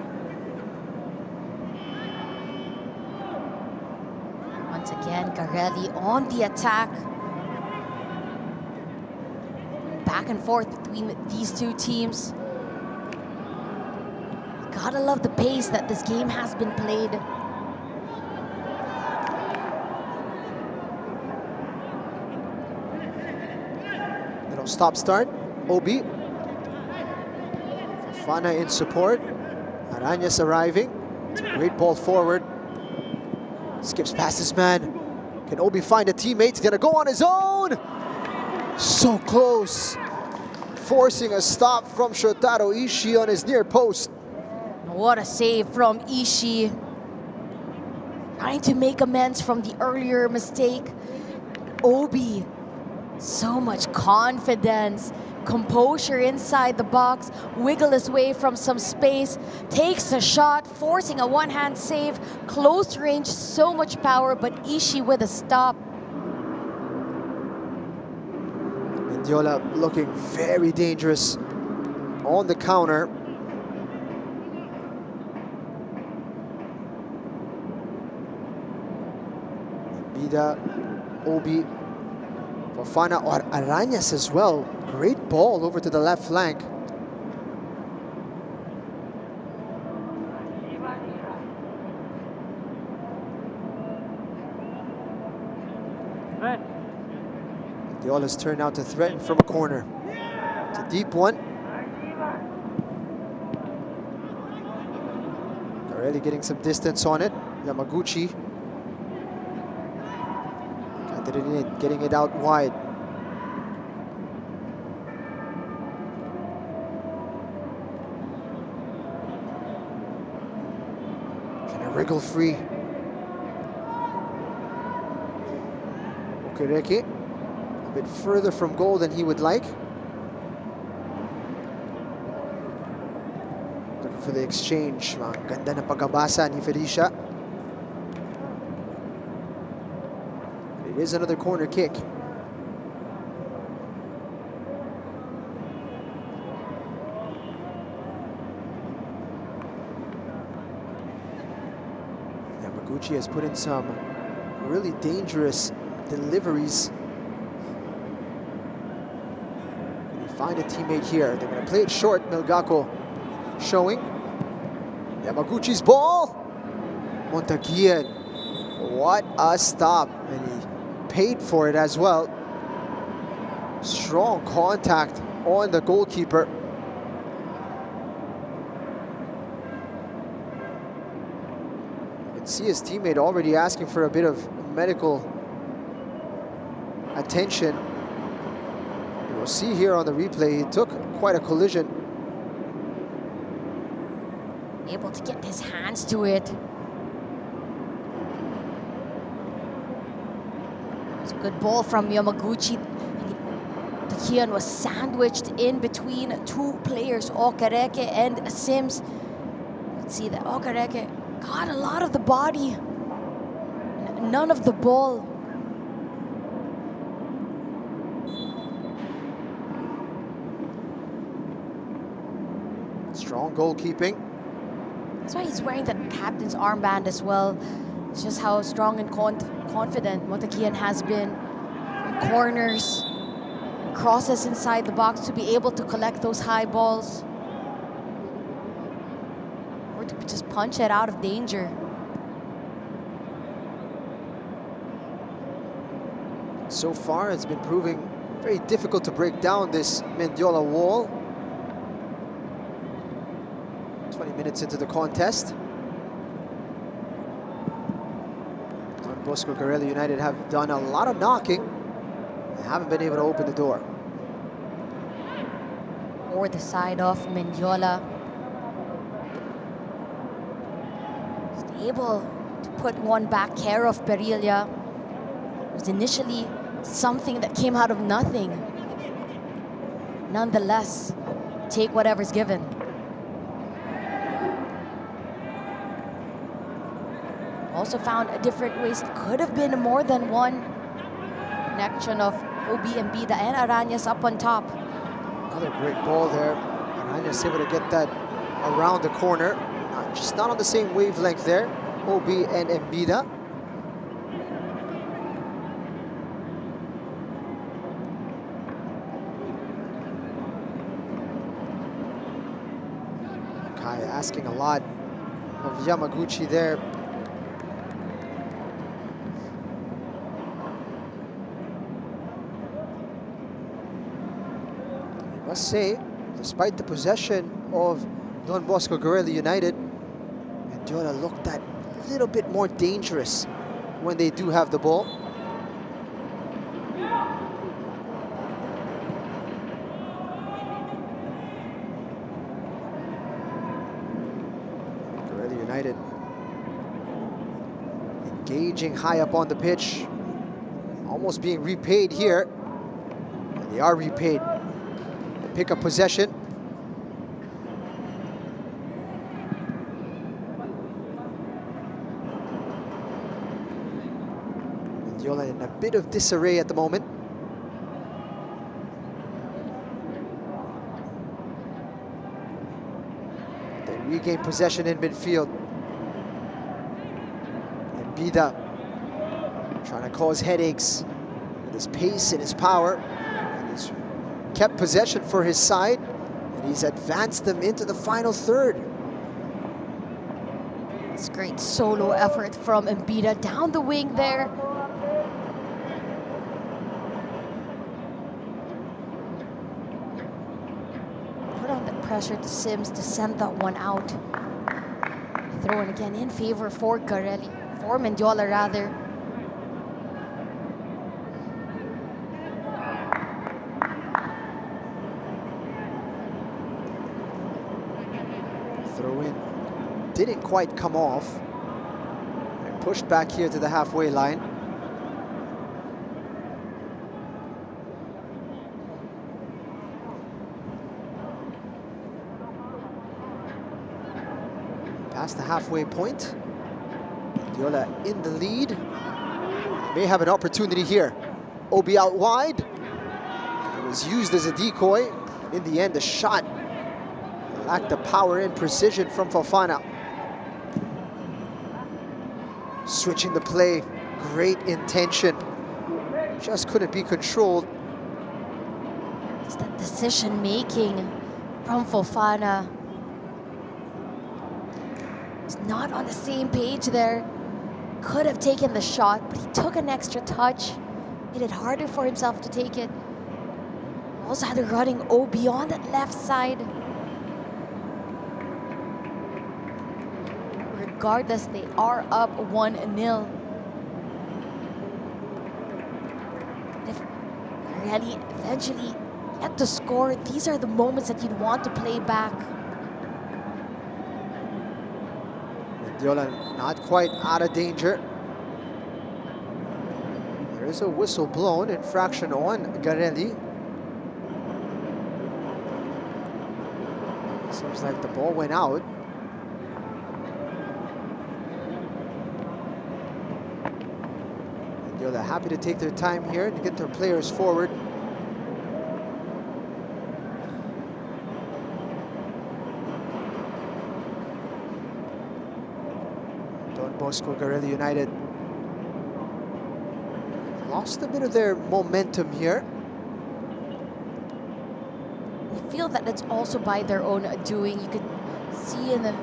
Once again, Garelli on the attack. Back and forth between these two teams. Gotta love the pace that this game has been played. Little stop start. Obi. Fofana in support. Arañas arriving. It's a great ball forward. Skips past his man. Can Obi find a teammate? He's gonna go on his own. So close. Forcing a stop from Shotaro Ishii on his near post. What a save from Ishii. Trying to make amends from the earlier mistake. Obi, so much confidence, composure inside the box, wiggle his way from some space, takes a shot, forcing a one-hand save, close range, so much power, but Ishii with a stop. Mendiola looking very dangerous on the counter. Mbida, Obi, Fofana, or Arañas as well. Great ball over to the left flank. Mendiola's turn out to threaten from a corner. It's a deep one. Garelli getting some distance on it. Yamaguchi getting it out wide. Trying to wriggle free. Okereke a bit further from goal than he would like. Looking for the exchange. Ganda na pagkabasa ni Felicia. It is another corner kick. Yamaguchi has put in some really dangerous deliveries. Can he find a teammate here? They're going to play it short. Melgaco showing. Yamaguchi's ball. Montaguian. What a stop. And he paid for it as well. Strong contact on the goalkeeper. You can see his teammate already asking for a bit of medical attention. We'll see here on the replay, he took quite a collision. Able to get his hands to it. It's a good ball from Yamaguchi. Takian was sandwiched in between two players, Okereke and Sims. Let's see that Okereke got a lot of the body, none of the ball. Strong goalkeeping. That's why he's wearing the captain's armband as well. It's just how strong and confident Montaguian has been from corners, crosses inside the box to be able to collect those high balls, or to just punch it out of danger. So far, it's been proving very difficult to break down this Mendiola wall. 20 minutes into the contest. Don Bosco Garelli United have done a lot of knocking. They haven't been able to open the door. for the side of Mendiola. He's able to put one back care of Perilla. It was initially something that came out of nothing. Nonetheless, take whatever's given. Also found different ways. Could have been more than one. Connection of Obi and Bida and Arañas up on top. Another great ball there. Arañas able to get that around the corner. Just not on the same wavelength there. Obi and Mbida. Kai asking a lot of Yamaguchi there. I must say, despite the possession of Don Bosco Garelli United, Mendiola looked that little bit more dangerous when they do have the ball. Garelli United engaging high up on the pitch, almost being repaid here. And they are repaid. They pick up possession. Mendiola in a bit of disarray at the moment. They regain possession in midfield. And Bida trying to cause headaches with his pace and his power. And he's kept possession for his side. And he's advanced them into the final third. It's great solo effort from Mbida down the wing there. Put on the pressure to Sims to send that one out. Throw in again in favor for Garelli, for Mendiola rather. Throw in didn't quite come off. They're pushed back here to the halfway line. Past the halfway point. Mendiola in the lead. May have an opportunity here. Obi out wide. It was used as a decoy. In the end, the shot lacked the power and precision from Fofana. Switching the play, great intention. Just couldn't be controlled. It's that decision making from Fofana. He's not on the same page there. Could have taken the shot, but he took an extra touch. Made it harder for himself to take it. Also had a running Obi on that left side. Regardless, they are up 1-0. If Garelli eventually get the score, these are the moments that you'd want to play back. Mendiola not quite out of danger. There is a whistle blown, infraction on Garelli. Seems like the ball went out. Mendiola happy to take their time here and get their players forward. Don Bosco Garelli United lost a bit of their momentum here. I feel that it's also by their own doing. You could see in the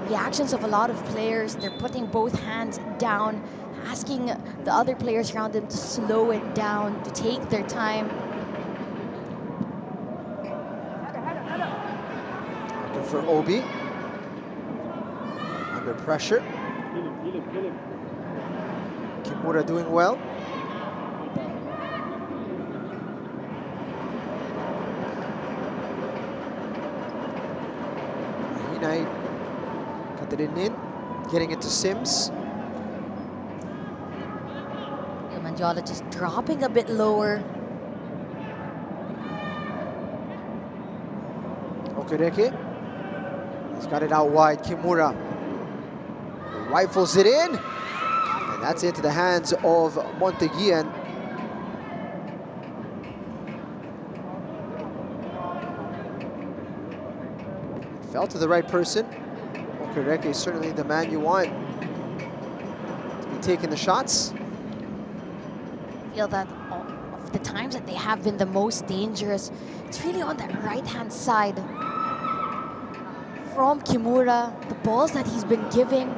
reactions of a lot of players, they're putting both hands down, asking the other players around them to slow it down, to take their time. Looking for Obi. Under pressure. Kimura doing well. Pinay Katerinin getting into Sims. Mendiola just dropping a bit lower. Okereke. He's got it out wide. Kimura rifles it in. And that's into the hands of Monteguian. Fell to the right person. Okereke is certainly the man you want to be taking the shots. I feel that of the times that they have been the most dangerous, it's really on that right-hand side. From Kimura, the balls that he's been giving,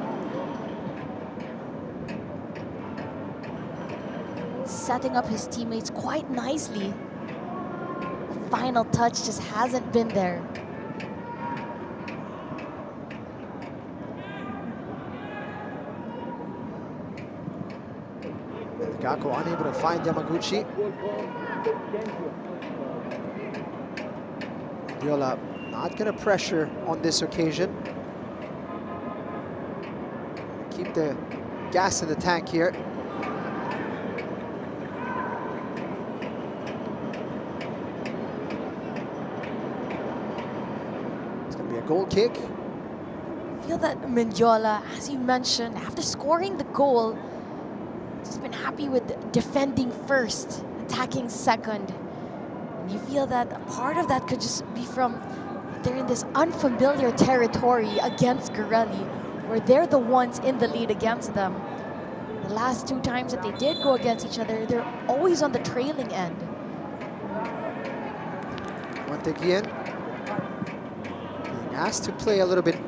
setting up his teammates quite nicely. The final touch just hasn't been there. Gakko unable to find Yamaguchi. Mendiola not going to pressure on this occasion. Keep the gas in the tank here. It's going to be a goal kick. I feel that Mendiola, as you mentioned, after scoring the goal, has been happy with defending first, attacking second. And you feel that a part of that could just be from they're in this unfamiliar territory against Garelli, where they're the ones in the lead against them. The last two times that they did go against each other, they're always on the trailing end. Monteguian being asked to play a little bit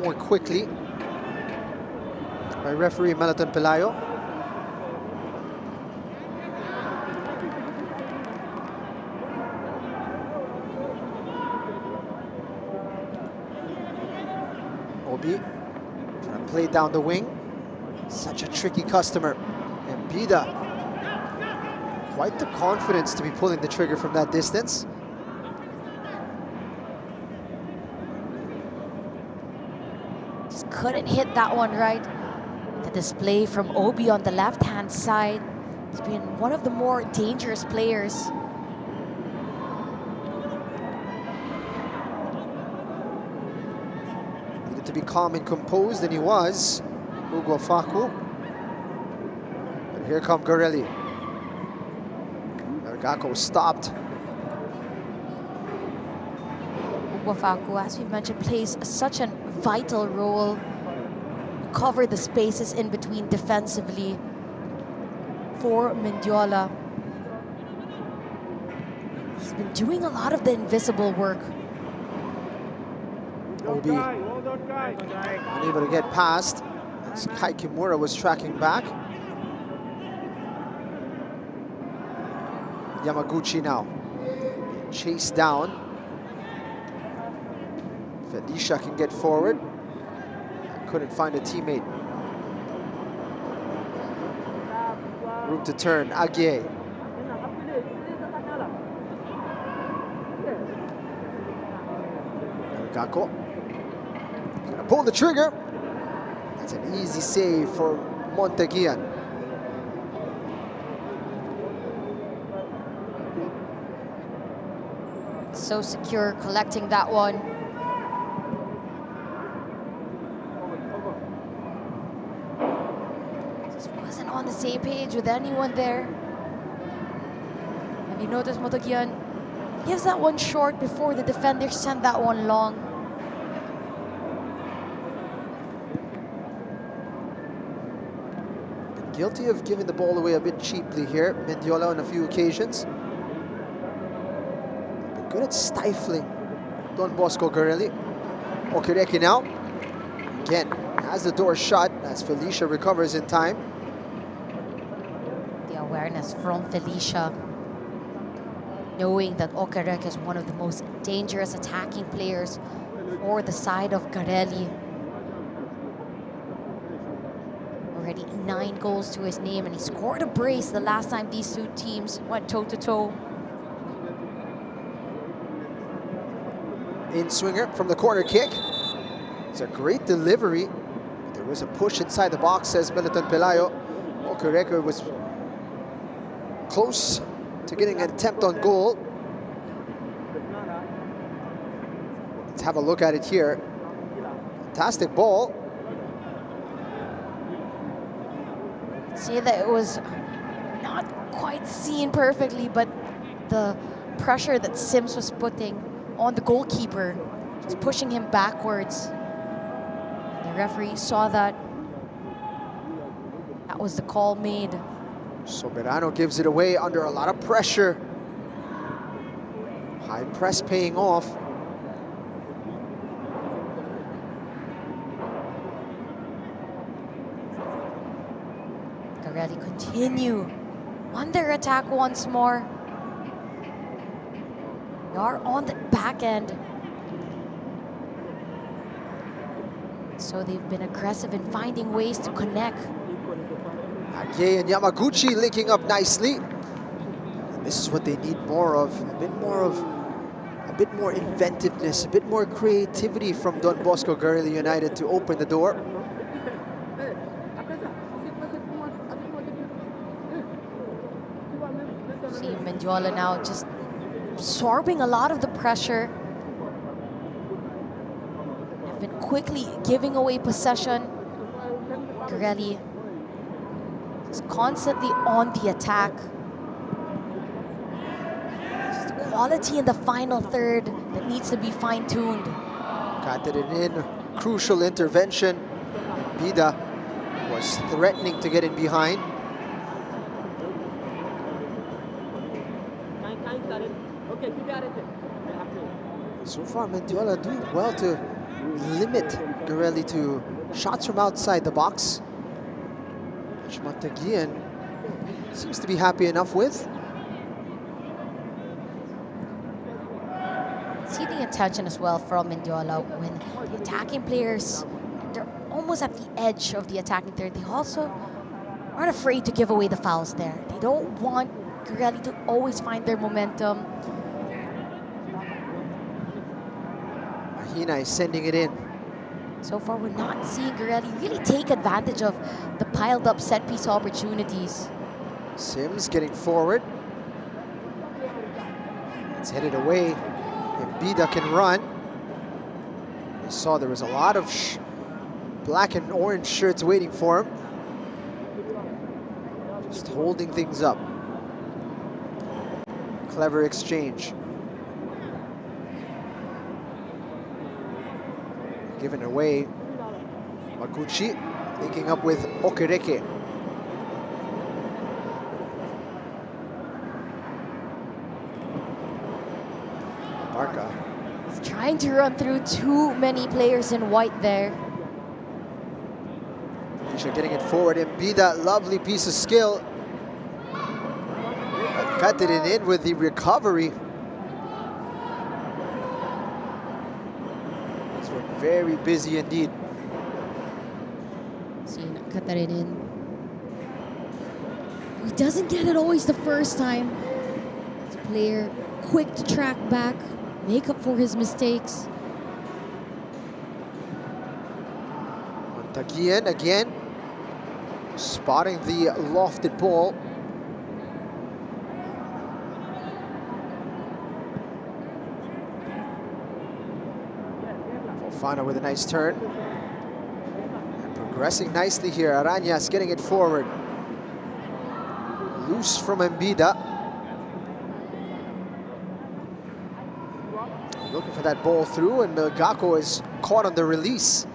more quickly by referee Melaton Pelayo. Obi trying to play down the wing. Such a tricky customer. And Bida, quite the confidence to be pulling the trigger from that distance. Just couldn't hit that one right. The display from Obi on the left-hand side has been one of the more dangerous players. To be calm and composed, and he was. Ugo Faku. But here come Garelli. Gakko stopped. Ugo Faku, as we mentioned, plays such a vital role. Cover the spaces in between defensively for Mendiola. He's been doing a lot of the invisible work. Obi unable to get past as Kai Kimura was tracking back. Yamaguchi now chased down. Felicia can get forward. Couldn't find a teammate. Room to turn. Aguirre. Gakko. Gonna pull the trigger. That's an easy save for Monteguian. So secure collecting that one. Just wasn't on the same page with anyone there. And you notice Monteguian gives that one short before the defender sent that one long. Guilty of giving the ball away a bit cheaply here, Mendiola on a few occasions. Been good at stifling Don Bosco Garelli. Okereke now. Again, has the door shut as Felicia recovers in time. The awareness from Felicia, knowing that Okereke is one of the most dangerous attacking players for the side of Garelli. Already 9 goals to his name, and he scored a brace the last time these two teams went toe-to-toe. In swinger from the corner kick. It's a great delivery. There was a push inside the box, says Militon Pelayo. Okereke was close to getting an attempt on goal. Let's have a look at it here. Fantastic ball. Say that it was not quite seen perfectly, but the pressure that Sims was putting on the goalkeeper was pushing him backwards. The referee saw that. That was the call made. Soberano gives it away under a lot of pressure. High press paying off. Garelli continue on their attack once more. They are on the back end. So they've been aggressive in finding ways to connect. Age and Yamaguchi linking up nicely. And this is what they need more of. A bit more inventiveness, a bit more creativity from Don Bosco Garelli United to open the door. See Mendiola now just absorbing a lot of the pressure. They've been quickly giving away possession. Garelli is constantly on the attack. Just quality in the final third that needs to be fine-tuned. Got it in. Crucial intervention. Bida was threatening to get in behind. So far, Mendiola doing well to limit Garelli to shots from outside the box, which Montaguian seems to be happy enough with. See the intention as well from Mendiola when the attacking players, they're almost at the edge of the attacking third. They also aren't afraid to give away the fouls there. They don't want Garelli to always find their momentum. Mahina is sending it in. So far, we're not seeing Garelli really take advantage of the piled up set piece opportunities. Sims getting forward. It's headed away. If Bida can run. You saw there was a lot of black and orange shirts waiting for him. Just holding things up. Clever exchange. Given away. Maguchi linking up with Okereke. Barca. He's trying to run through too many players in white there. Isha getting it forward. And Bida, lovely piece of skill. Cut it in with the recovery. These were very busy indeed. Seeing Katarinin. He doesn't get it always the first time. He's a player quick to track back, make up for his mistakes. Montaguian again, spotting the lofted ball. Fofana with a nice turn. And progressing nicely here. Arañas getting it forward. Loose from Mbida. Looking for that ball through, and Milgako is caught on the release.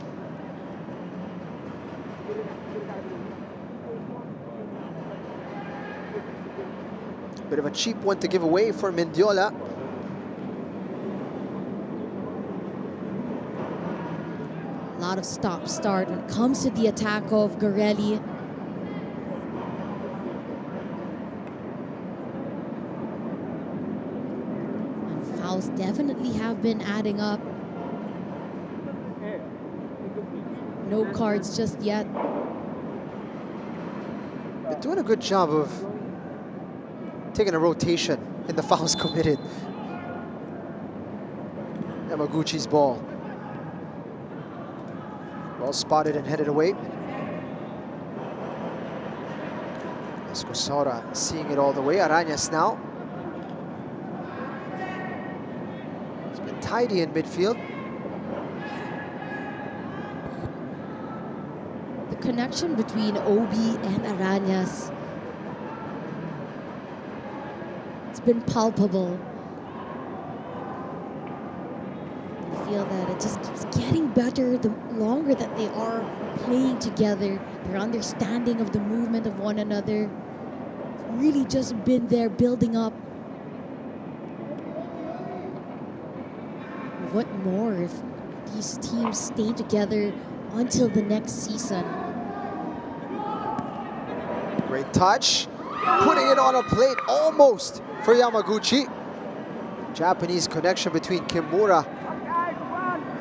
Bit of a cheap one to give away for Mendiola. A lot of stop-start when it comes to the attack of Garelli. And fouls definitely have been adding up. No cards just yet. They're doing a good job of taking a rotation in the fouls committed. Yamaguchi's ball. Well spotted and headed away. Escosora seeing it all the way. Arañas now. It's been tidy in midfield. The connection between Obi and Arañas, it's been palpable. I feel that it just keeps getting better the longer that they are playing together. Their understanding of the movement of one another really just been there building up. What more if these teams stay together until the next season? Great touch. Putting it on a plate almost for Yamaguchi. Japanese connection between Kimura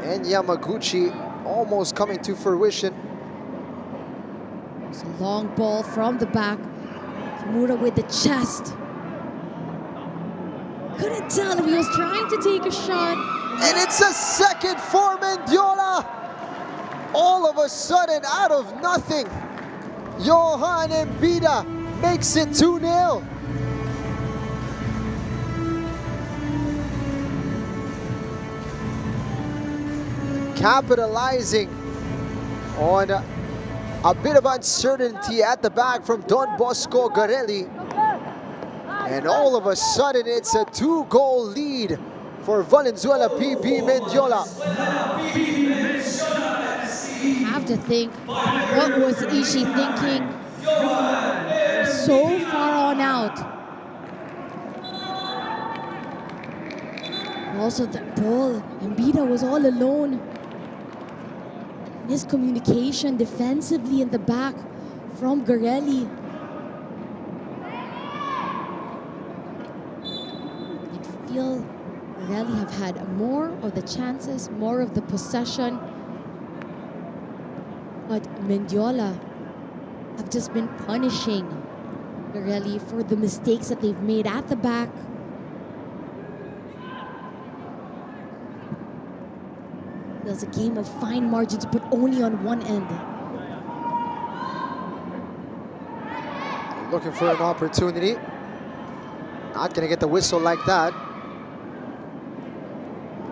and Yamaguchi almost coming to fruition. It's a long ball from the back. Kimura with the chest. Couldn't tell if he was trying to take a shot. And it's a second for Mendiola. All of a sudden, out of nothing, Johan Mbida makes it 2-0. Capitalizing on a bit of uncertainty at the back from Don Bosco Garelli. And all of a sudden, it's a 2-goal lead for Valenzuela PB Mendiola. I have to think, what was Ishii thinking? So far on out. Also that ball, Mbida was all alone. His communication defensively in the back from Garelli. You'd feel Garelli have had more of the chances, more of the possession. But Mendiola have just been punishing Garelli for the mistakes that they've made at the back. There's a game of fine margins, but only on one end. Looking for an opportunity. Not gonna get the whistle like that.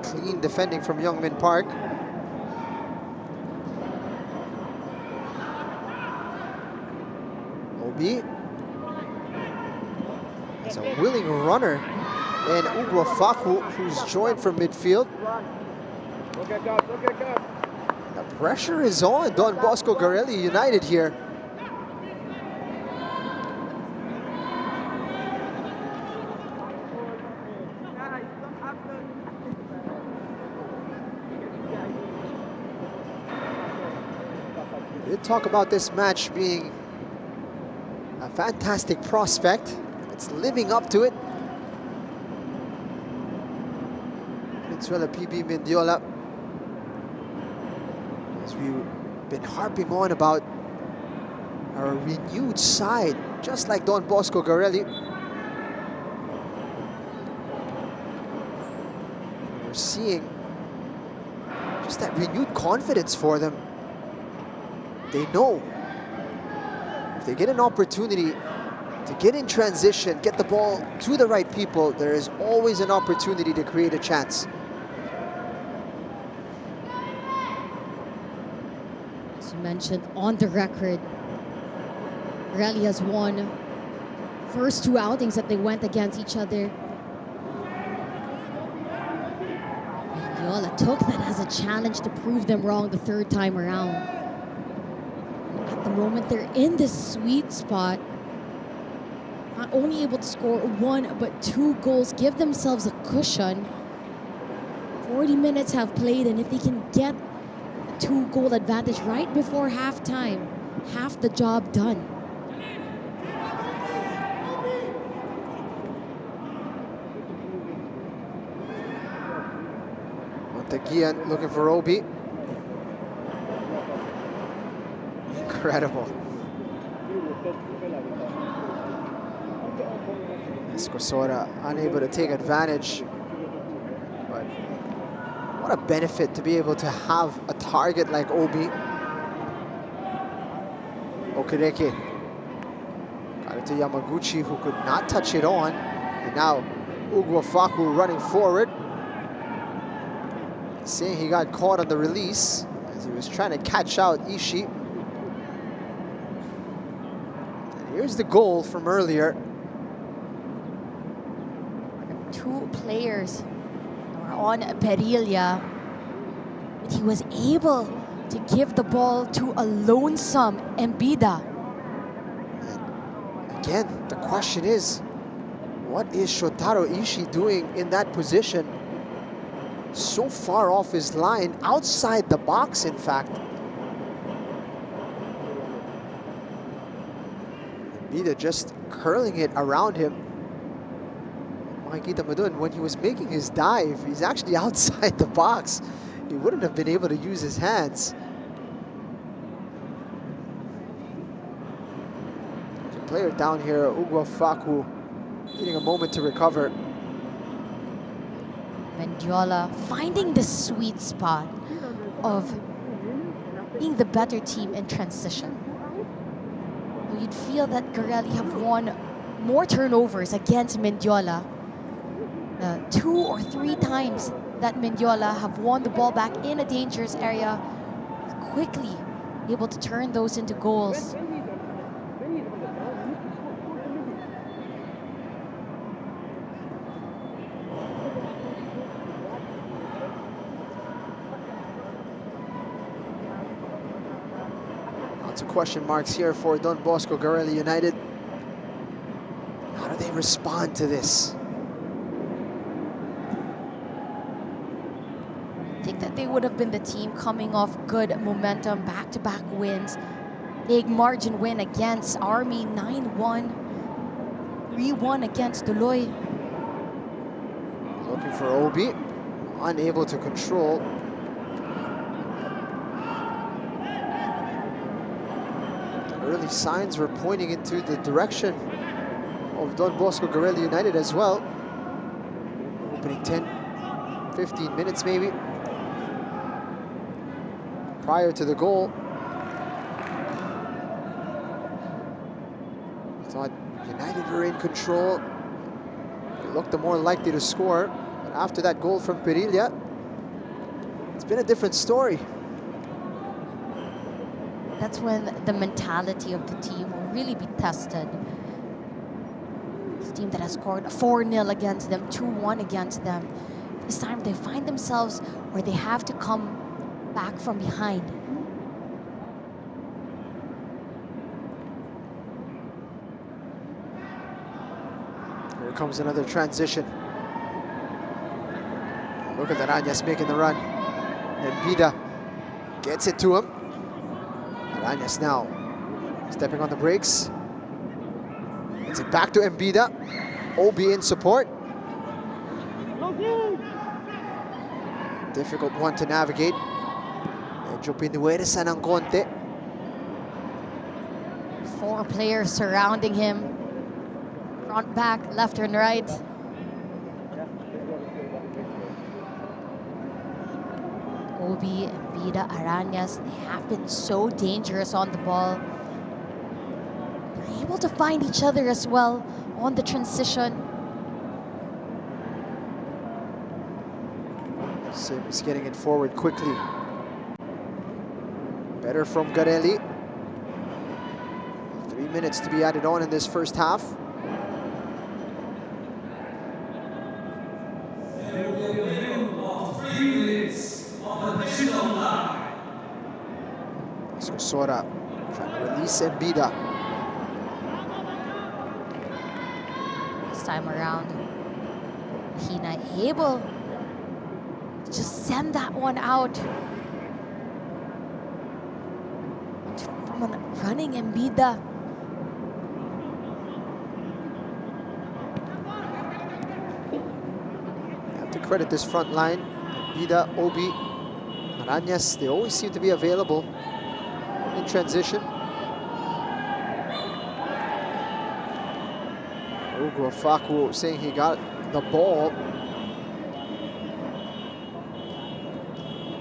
Clean defending from Youngmin Park. Obi is a willing runner. And Ugwa Faku, who's joined from midfield. The pressure is on Don Bosco Garelli United here. We did talk about this match being a fantastic prospect. It's living up to it. Valenzuela PB Mendiola. As we've been harping on about our renewed side, just like Don Bosco Garelli. We're seeing just that renewed confidence for them. They know if they get an opportunity to get in transition, get the ball to the right people, there is always an opportunity to create a chance. Mentioned on the record, Garelli has won first two outings that they went against each other. Mendiola took that as a challenge to prove them wrong the third time around. At the moment, they're in this sweet spot, not only able to score one but two goals, give themselves a cushion. 40 minutes have played, and if they can get 2-goal advantage right before halftime, half the job done. Monteguian looking for Obi. Incredible. Escosora unable to take advantage. But what a benefit to be able to have a target like Obi Okereke. Got it to Yamaguchi, who could not touch it on. And now Ugwafaku running forward. Saying he got caught on the release as he was trying to catch out Ishii. And here's the goal from earlier. Two players were on Perilla, but he was able to give the ball to a lonesome Mbida. Again, the question is, what is Shotaro Ishii doing in that position? So far off his line, outside the box, in fact. Mbida just curling it around him. Makikita Madun, when he was making his dive, he's actually outside the box. He wouldn't have been able to use his hands. The player down here, Ugwafaku, needing a moment to recover. Mendiola finding the sweet spot of being the better team in transition. You'd feel that Garelli have won more turnovers against Mendiola. 2 or 3 times that Mendiola have won the ball back in a dangerous area, quickly able to turn those into goals. Lots of question marks here for Don Bosco Garelli United. How do they respond to this? I think that they would have been the team coming off good momentum, back-to-back wins. Big margin win against Army, 9-1. 3-1 against Deloy. Looking for Obi, unable to control. Early signs were pointing into the direction of Don Bosco Garelli United as well. Opening 10, 15 minutes maybe prior to the goal. Thought United were in control. They looked the more likely to score. But after that goal from Perilla, it's been a different story. That's when the mentality of the team will really be tested. It's a team that has scored 4-0 against them, 2-1 against them. This time they find themselves where they have to come back from behind. Here comes another transition. Look at Arañas making the run. And Mbida gets it to him. Arañas now stepping on the brakes. Gets it back to Mbida. Obi in support. Difficult one to navigate. Medyo pinuwersa ng konti. 4 players surrounding him. Front, back, left and right. Obi, Mbida, Arañas, they have been so dangerous on the ball. They're able to find each other as well on the transition. Sim is getting it forward quickly. Better from Garelli. 3 minutes to be added on in this first half. Sora trying to release Mbida. This time around, Hina able to just send that one out. From a running Mbida. You have to credit this front line. Mbida, Obi, Arañas, they always seem to be available in transition. Ugwafaku saying he got the ball.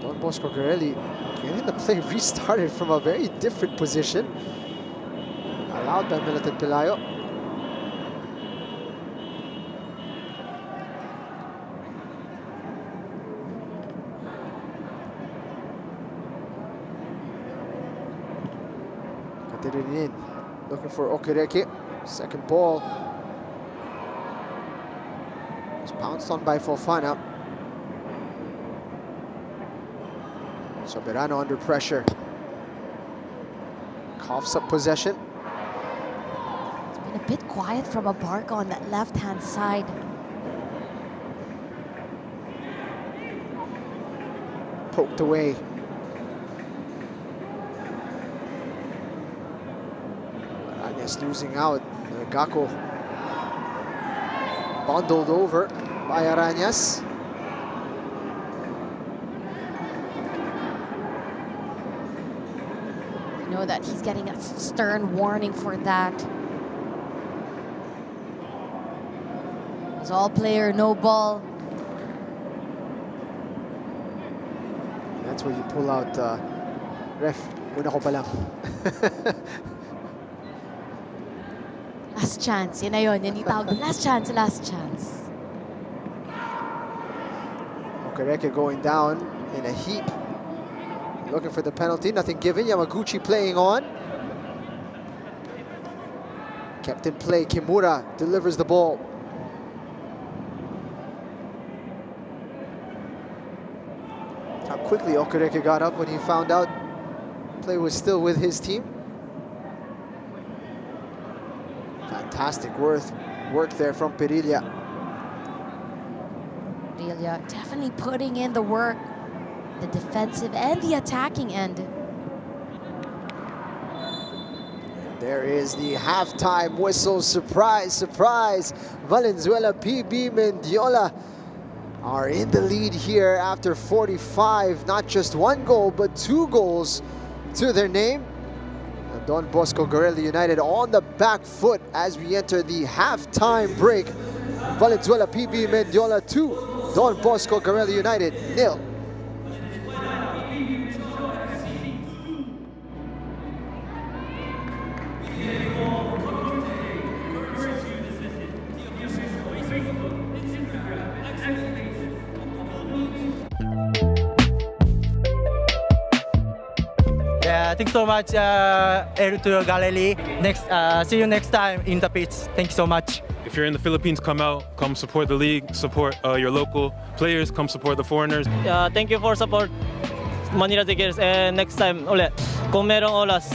Don Bosco Garelli getting the play restarted from a very different position. Allowed by Militant Pelayo. Continuing in, looking for Okereke. Second ball. It's pounced on by Fofana. Soberano under pressure. Coughs up possession. It's been a bit quiet from Abarca on that left-hand side. Poked away. Arañas losing out. Gakko bundled over by Arañas. You know that he's getting a stern warning for that. It's all player, no ball. That's where you pull out ref. Una ko pa lang. Last chance, yun na yun. Yan yung tawag doon. Last chance, last chance. Okereke going down in a heap. Looking for the penalty, nothing given. Yamaguchi playing on. Kept in play, Kimura delivers the ball. How quickly Okereke got up when he found out play was still with his team. Fantastic work there from Perilla. Perilla definitely putting in the work, the defensive and the attacking end. There is the halftime whistle. Surprise, surprise. Valenzuela PB Mendiola are in the lead here after 45. Not just one goal, but 2 goals to their name. Don Bosco Garelli United on the back foot as we enter the halftime break. Valenzuela PB Mendiola 2, Don Bosco Garelli United 0. Yeah, thanks so much, El to Garelli. See you next time in the pitch. Thank you so much. If you're in the Philippines, come out, come support the league, support your local players, come support the foreigners. Thank you for support Manila Tigers, and next time ulit. Kung merong oras,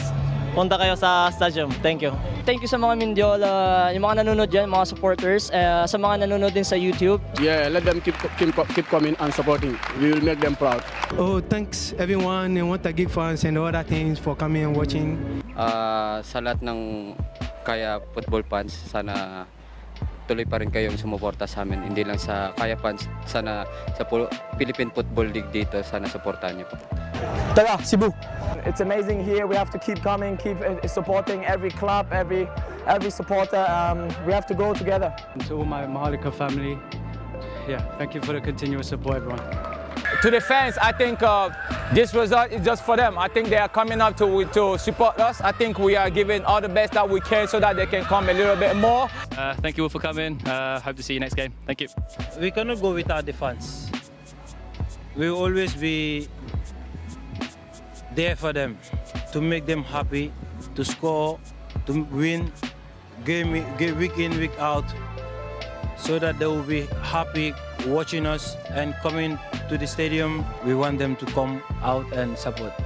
punta kayo sa stadium. Thank you. Thank you sa mga Mendiola, yung mga nanonood dyan, mga supporters, sa mga nanonood din sa YouTube. Yeah, let them keep coming and supporting. We will make them proud. Oh, thanks everyone and Wanta Gig fans and other things for coming and watching. Sa lahat ng Kaya football fans, sana tuloy pa rin kayong sumuporta sa amin. Hindi lang sa Kaya fans, sana sa Philippine Football League dito, sana supportahan niyo po. Tara, Cebu. It's amazing here. We have to keep coming, keep supporting every club, every supporter. We have to go together. To all my Mahalika family, yeah, thank you for the continuous support, everyone. To the fans, I think this result is just for them. I think they are coming up to support us. I think we are giving all the best that we can so that they can come a little bit more. Thank you all for coming. Hope to see you next game. Thank you. We cannot go without the fans. We will always be there for them, to make them happy, to score, to win week in, week out, so that they will be happy watching us and coming to the stadium. We want them to come out and support.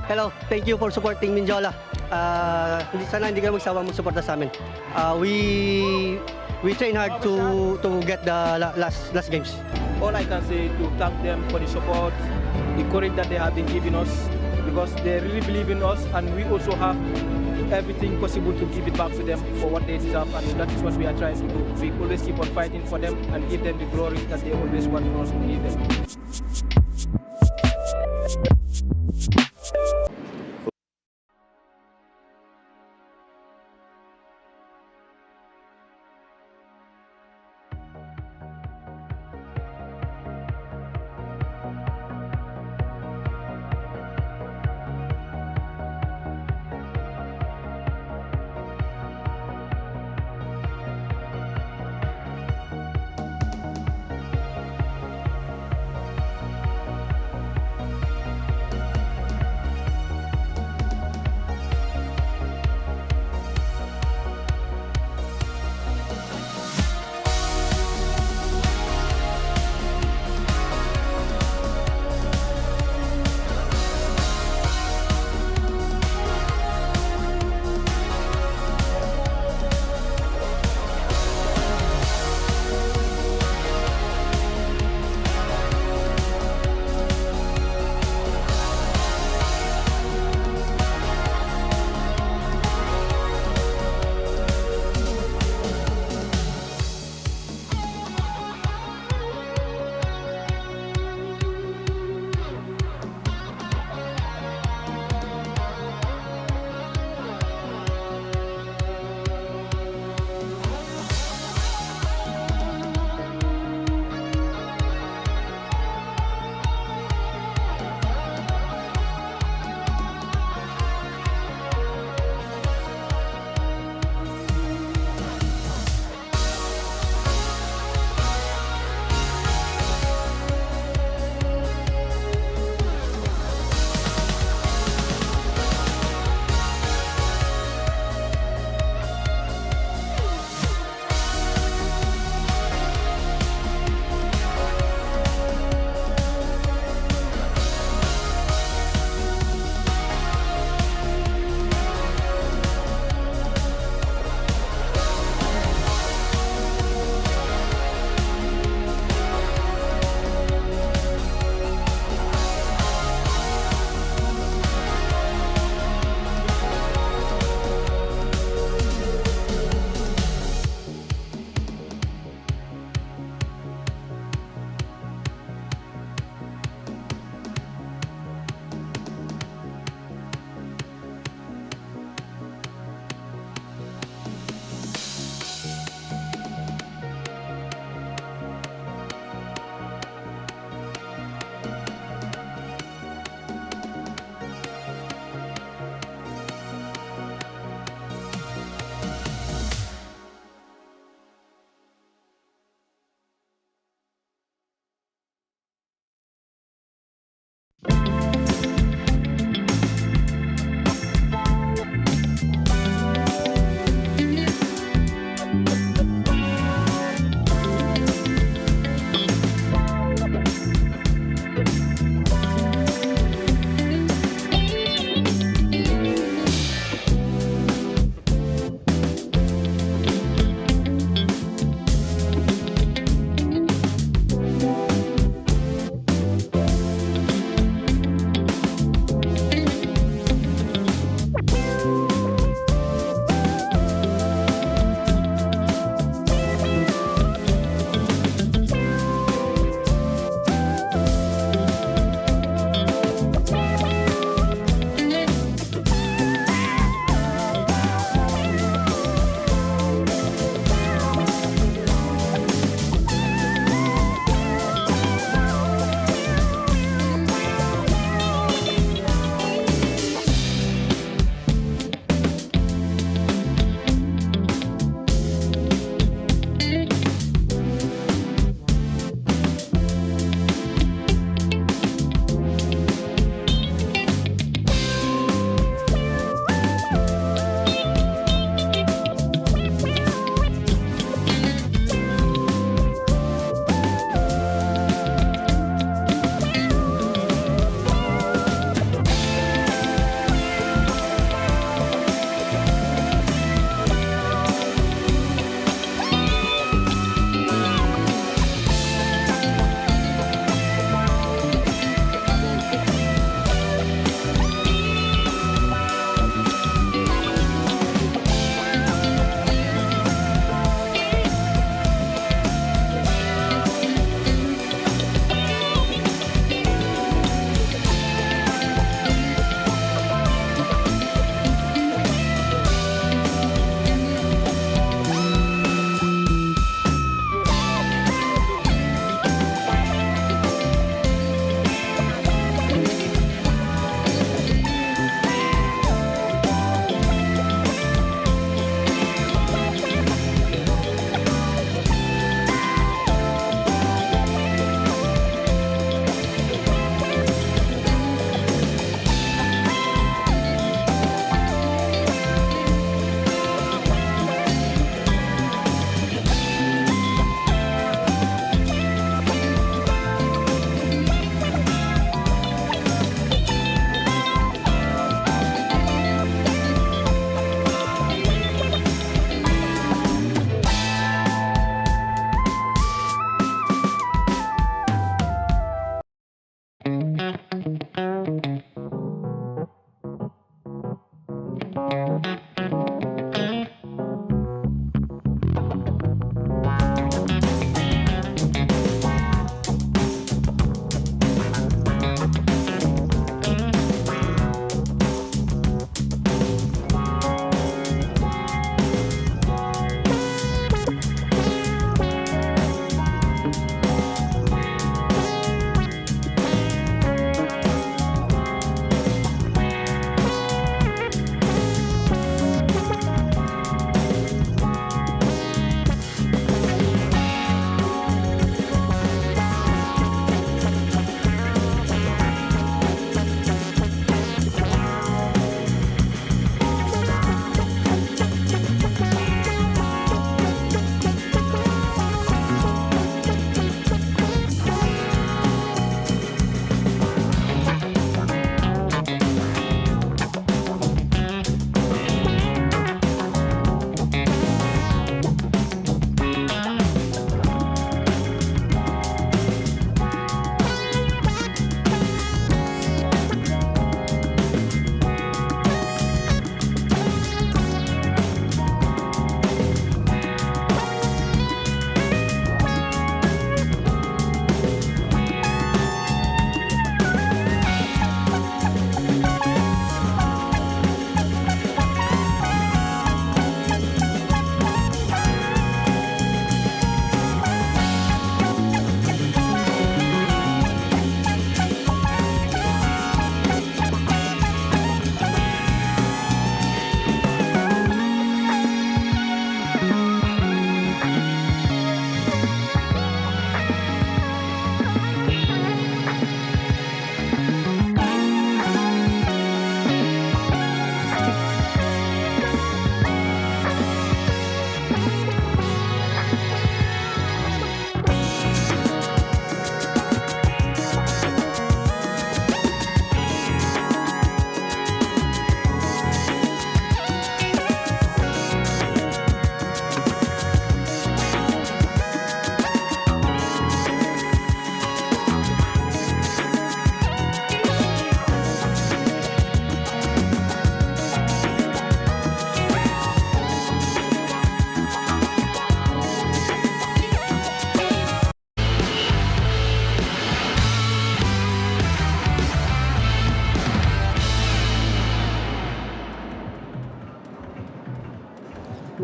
Hello, thank you for supporting Mendiola. Sana hindi kayo magsawang magsuporta sa amin. We train hard to get the last games. All I can say to thank them for the support, the courage that they have been giving us, because they really believe in us, and we also have everything possible to give it back to them for what they deserve, and that is what we are trying to do. We always keep on fighting for them and give them the glory that they always want for us to give them.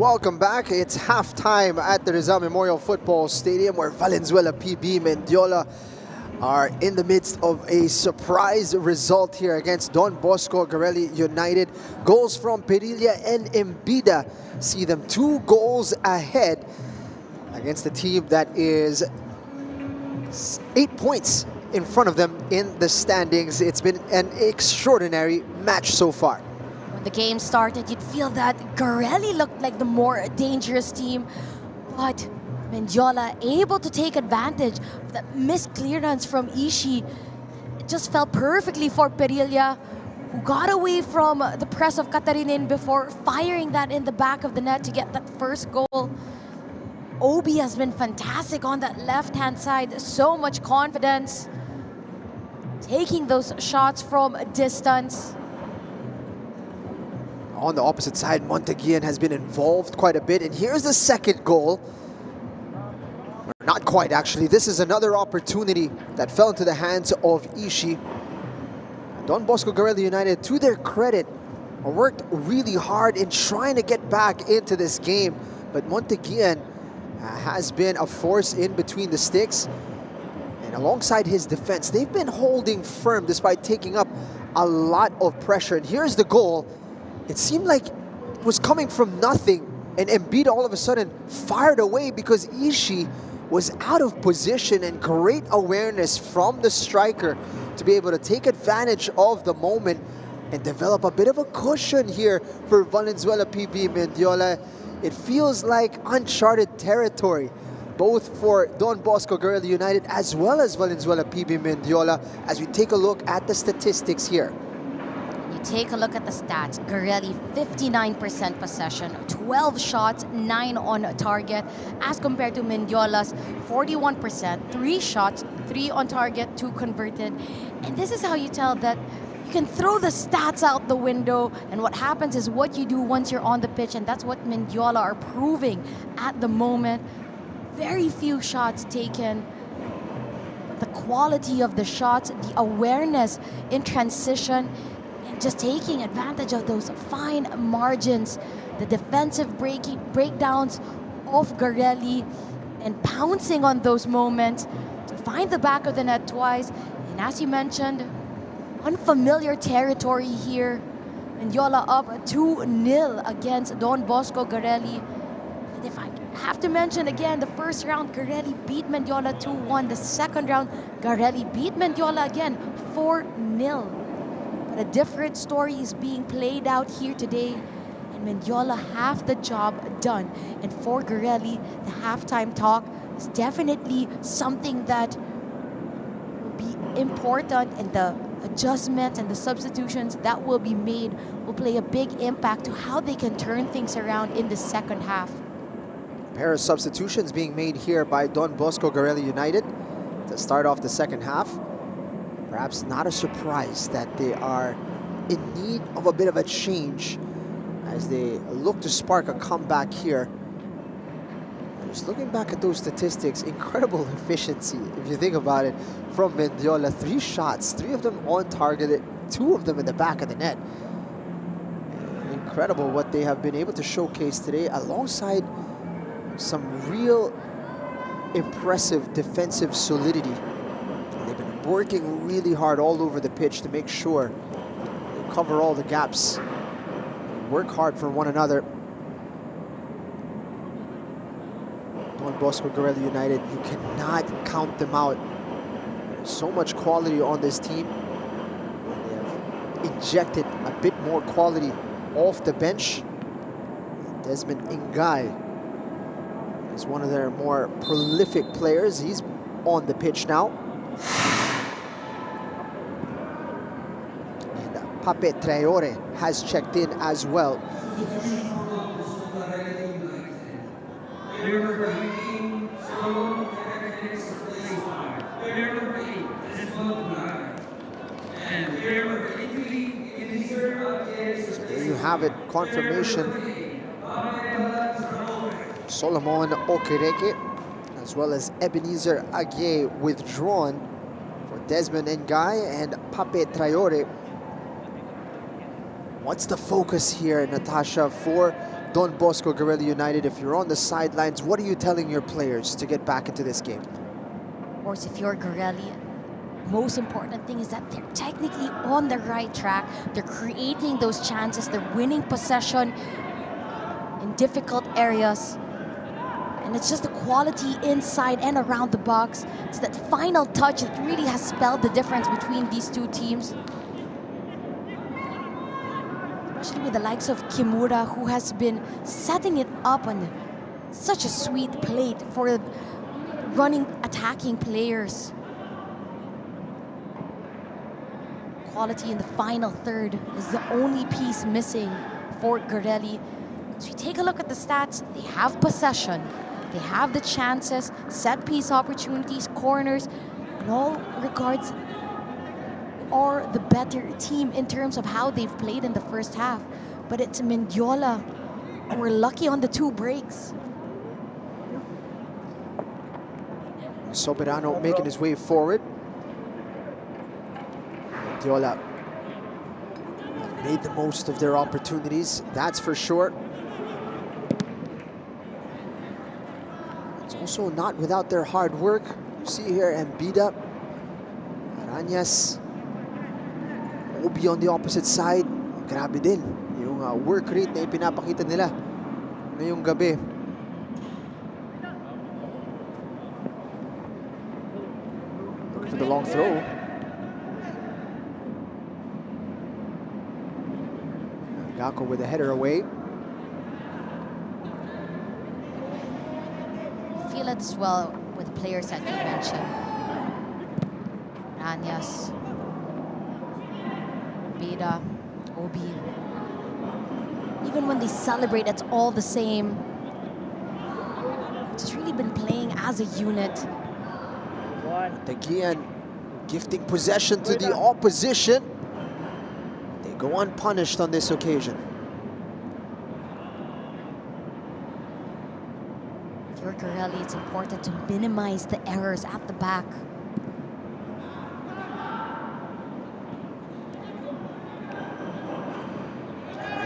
welcome back. It's halftime at the Rizal Memorial Football Stadium where Valenzuela PB Mendiola are in the midst of a surprise result here against Don Bosco Garelli United. Goals from Perilla and Embida see them 2 goals ahead against a team that is 8 points in front of them in the standings. It's been an extraordinary match so far. When the game started, you'd feel that Garelli looked like the more dangerous team, but Mendiola able to take advantage of that missed clearance from Ishii. It just fell perfectly for Perilla, who got away from the press of Catarinin before firing that in the back of the net to get that first goal. Obi has been fantastic on that left-hand side, so much confidence, taking those shots from distance. On the opposite side, Monteguian has been involved quite a bit, and here's the second goal. Not quite, actually. This is another opportunity that fell into the hands of Ishii. Don Bosco Garelli United, to their credit, worked really hard in trying to get back into this game, but Monteguian has been a force in between the sticks, and alongside his defense, they've been holding firm despite taking up a lot of pressure. And here's the goal. It seemed like it was coming from nothing, and Embiid all of a sudden fired away because Ishii was out of position, and great awareness from the striker to be able to take advantage of the moment and develop a bit of a cushion here for Valenzuela PB Mendiola. It feels like uncharted territory, both for Don Bosco Garelli United as well as Valenzuela PB Mendiola, as we take a look at the statistics here. Take a look at the stats. Garelli, 59% possession, 12 shots, 9 on target, as compared to Mendiola's 41%, 3 shots, 3 on target, 2 converted. And this is how you tell that you can throw the stats out the window, and what happens is what you do once you're on the pitch, and that's what Mendiola are proving at the moment. Very few shots taken. But the quality of the shots, the awareness in transition, just taking advantage of those fine margins, the defensive breakdowns of Garelli, and pouncing on those moments to find the back of the net twice. And as you mentioned, unfamiliar territory here. Mendiola up 2-0 against Don Bosco Garelli. And if I have to mention again, the first round, Garelli beat Mendiola 2-1. The second round, Garelli beat Mendiola again 4-0. A different story is being played out here today, and Mendiola have the job done. And for Garelli, the halftime talk is definitely something that will be important, and the adjustments and the substitutions that will be made will play a big impact to how they can turn things around in the second half. A pair of substitutions being made here by Don Bosco Garelli United to start off the second half. Perhaps not a surprise that they are in need of a bit of a change as they look to spark a comeback here. And just looking back at those statistics, incredible efficiency, if you think about it, from Mendiola. 3 shots, 3 of them on target, 2 of them in the back of the net. Incredible what they have been able to showcase today, alongside some real impressive defensive solidity. Working really hard all over the pitch to make sure they cover all the gaps, work hard for one another. Don Bosco Garelli United, you cannot count them out. There's so much quality on this team. They have injected a bit more quality off the bench. Desmond Ngai is one of their more prolific players. He's on the pitch now. Pape Traore has checked in as well. So there you have it, confirmation. Solomon Okereke as well as Ebenezer Aguier withdrawn for Desmond Ngai and Pape Traore. What's the focus here, Natasha, for Don Bosco Garelli United. If you're on the sidelines, what are you telling your players to get back into this game? Of course, if you're Garelli, most important thing is that they're technically on the right track. They're creating those chances. They're winning possession in difficult areas. And it's just the quality inside and around the box. It's that final touch that really has spelled the difference between these two teams. Especially with the likes of Kimura, who has been setting it up on such a sweet plate for running, attacking players. Quality in the final third is the only piece missing for Garelli. So you take a look at the stats, they have possession, they have the chances, set piece opportunities, corners, in all regards are the better team in terms of how they've played in the first half. But it's Mendiola who were lucky on the 2 breaks. Soberano making his way forward. Mendiola made the most of their opportunities, that's for sure. It's also not without their hard work. You see here, Mbida, Aranyas, Obi on the opposite side. Grabe din yung work rate na ipinapakita nila ngayong gabi. Looking for the long throw. Gako with a header away. Feel it as well with players that you mentioned. Ranyas, Beda, Obi. Even when they celebrate, it's all the same. It's really been playing as a unit. Tagian gifting possession to the opposition. They go unpunished on this occasion. For Garelli, it's important to minimize the errors at the back.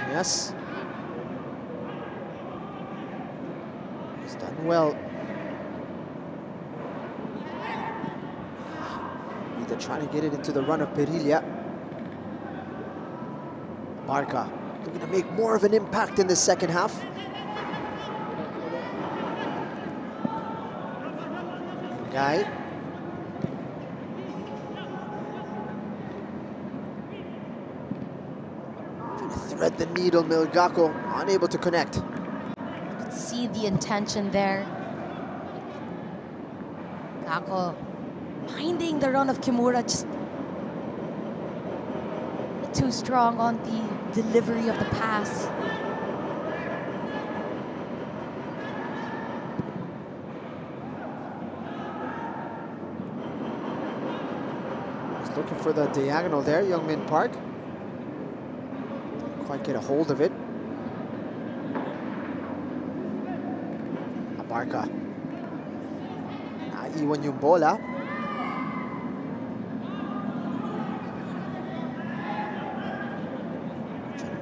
Yes. He's done well. Either trying to get it into the run of Perilla. Barca looking to make more of an impact in the second half. Guy. Trying to thread the needle, Milgako unable to connect. You can see the intention there. Gako finding the run of Kimura, just too strong on the delivery of the pass. He's looking for the diagonal there, Youngmin Park. Didn't quite get a hold of it. Abarca. Naiwan yung bola.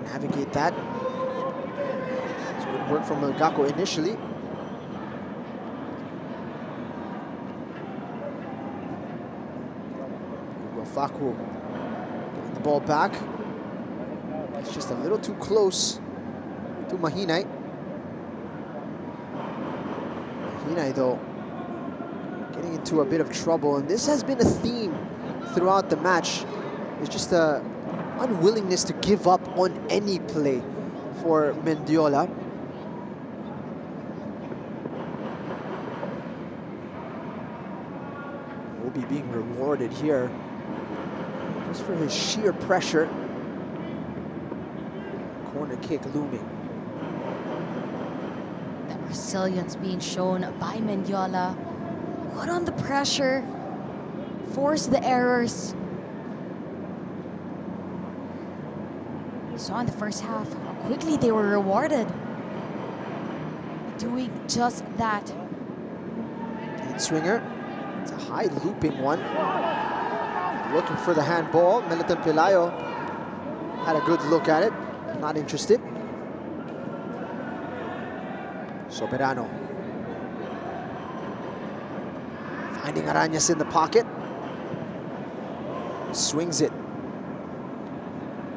Navigate that. It's good work from Milgako initially. Faku getting the ball back. It's just a little too close to Mahinay. Mahinay, though, getting into a bit of trouble, and this has been a theme throughout the match. It's just a unwillingness to give up on any play for Mendiola. Will be being rewarded here just for his sheer pressure. Corner kick looming. That resilience being shown by Mendiola. Put on the pressure, force the errors. Saw in the first half how quickly they were rewarded. Doing just that. In swinger. It's a high looping one. Looking for the handball. Meliton Pelayo had a good look at it. Not interested. Soberano. Finding Arañas in the pocket. Swings it.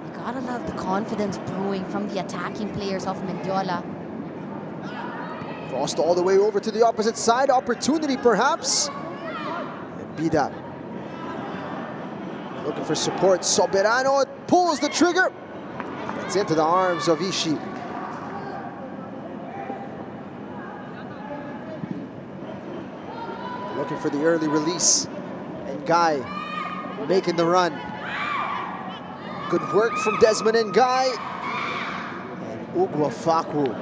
You gotta love the confidence brewing from the attacking players of Mendiola. Crossed all the way over to the opposite side. Opportunity perhaps. And Bida looking for support. Soberano pulls the trigger. It's into the arms of Ishii. Looking for the early release. And Guy making the run. Good work from Desmond and Guy. And Ugwa Faku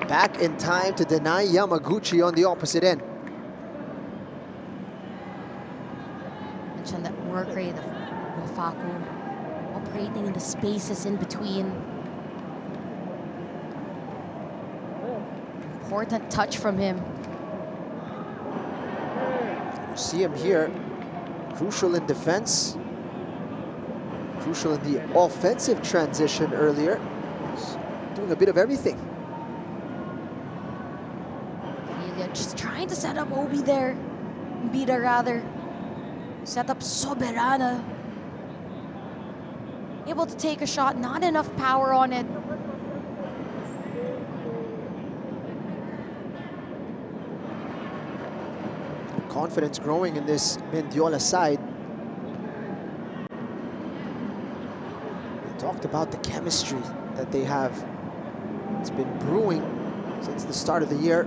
back in time to deny Yamaguchi on the opposite end. Mentioned that work rate of Wafaku, operating in the spaces in between. Important touch from him. You see him here, crucial in defense, crucial in the offensive transition earlier. He's doing a bit of everything. Just trying to set up Obi there. Bida rather. Set up Soberano. Able to take a shot, not enough power on it. Confidence growing in this Mendiola side. We talked about the chemistry that they have. It's been brewing since the start of the year.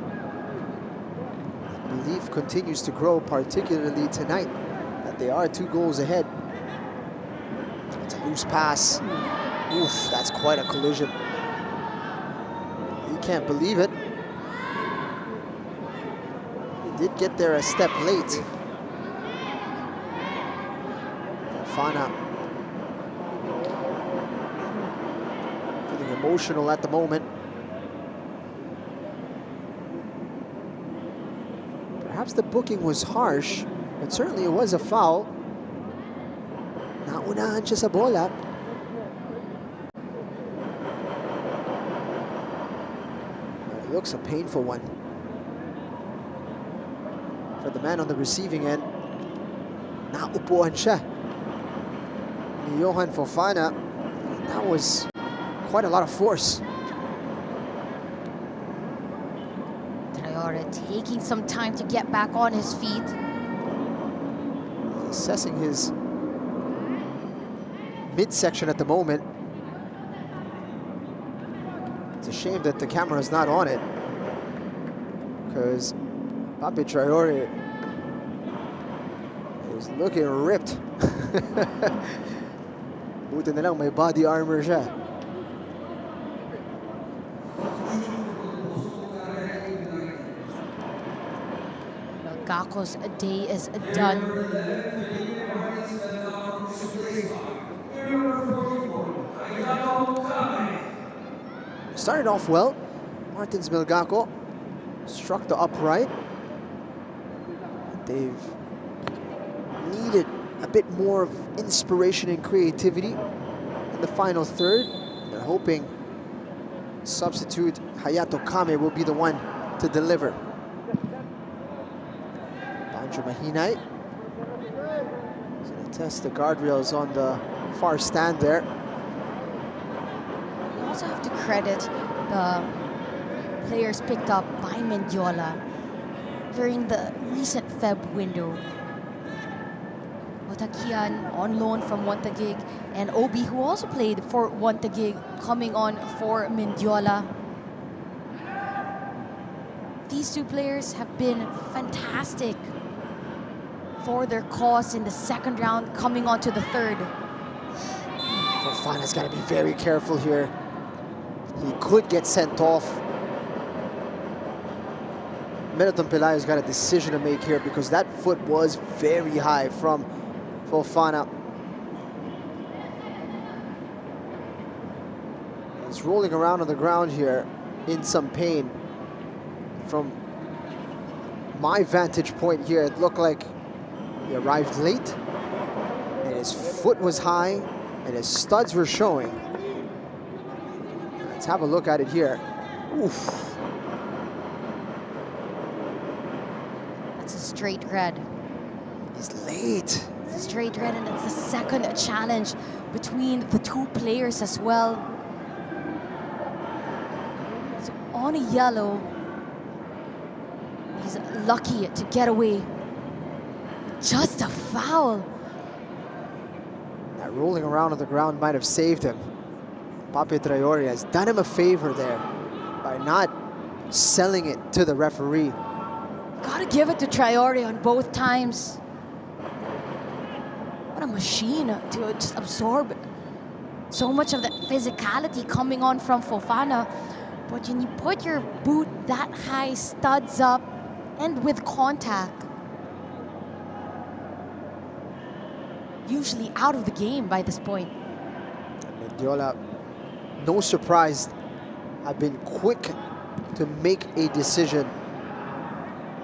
The belief continues to grow, particularly tonight, that they are 2 goals ahead. It's a loose pass. Oof, that's quite a collision. You can't believe it. He did get there a step late. Fana feeling emotional at the moment. Perhaps the booking was harsh, but certainly it was a foul. Naunahan siya sa bola. It looks a painful one for the man on the receiving end. Naupuan siya ni Johan Fofana. That was quite a lot of force. Taking some time to get back on his feet. Assessing his midsection at the moment. It's a shame that the camera's not on it, because Papi Traore is looking ripped. Buti na lang may body armor siya. Gako's day is done. Started off well. Martins Melgaco struck the upright. They've needed a bit more of inspiration and creativity in the final third. They're hoping substitute Hayato Kame will be the one to deliver. Mahinay. He's going to test the guardrails on the far stand there. You also have to credit the players picked up by Mendiola during the recent Feb window. Otakian on loan from Wantagig, and Obi, who also played for Wantagig, coming on for Mendiola. These 2 players have been fantastic for their cause in the second round, coming on to the third. Fofana's got to be very careful here. He could get sent off. Meriton Pelayo's got a decision to make here, because that foot was very high from Fofana. He's rolling around on the ground here in some pain. From my vantage point here, it looked like he arrived late, and his foot was high, and his studs were showing. Let's have a look at it here. Oof. That's a straight red. He's late. It's a straight red, and it's the second challenge between the two players as well. So on a yellow, he's lucky to get away. Just a foul. That rolling around on the ground might have saved him. Pape Traore has done him a favor there by not selling it to the referee. Gotta give it to Traore on both times. What a machine to just absorb so much of that physicality coming on from Fofana. But when you put your boot that high, studs up, and with contact, usually out of the game by this point. Mendiola, no surprise, have been quick to make a decision.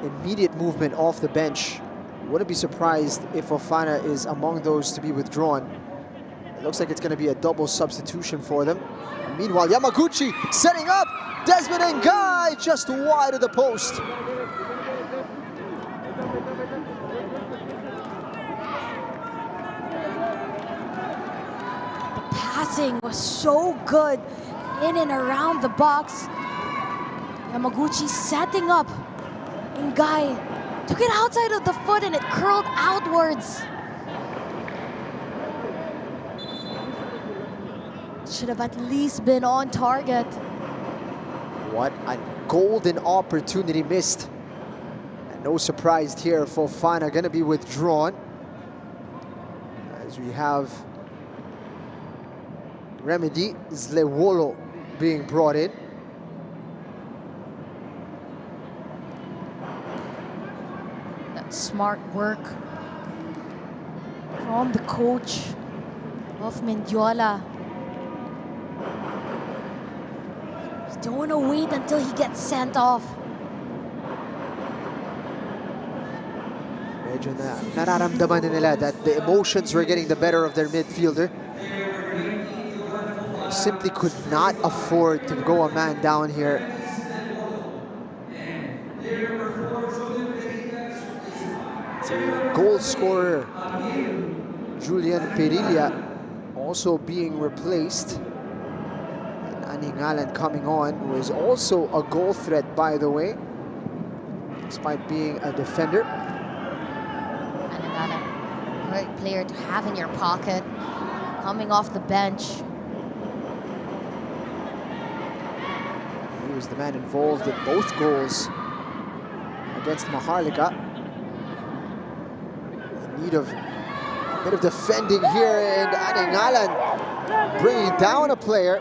Immediate movement off the bench. Wouldn't be surprised if Fofana is among those to be withdrawn. It looks like it's going to be a double substitution for them. Meanwhile, Yamaguchi setting up. Desmond Ngai just wide of the post. The passing was so good in and around the box. Yamaguchi setting up. Ngai took it outside of the foot and it curled outwards. Should have at least been on target. What a golden opportunity missed. And no surprise here, Fofana going to be withdrawn. As we have Remedy Zlewolo being brought in. Smart work from the coach of Mendiola. Don't want to wait until he gets sent off. Medyo nararamdaman nila that the emotions were getting the better of their midfielder. Simply could not afford to go a man down here. Goal scorer Julian Perilla also being replaced, and Aningalan coming on, who is also a goal threat, by the way, despite being a defender. Aningalan, great player to have in your pocket, coming off the bench. He was the man involved in both goals against Maharlika. Need of a bit of defending here, and Aningalan bringing down a player.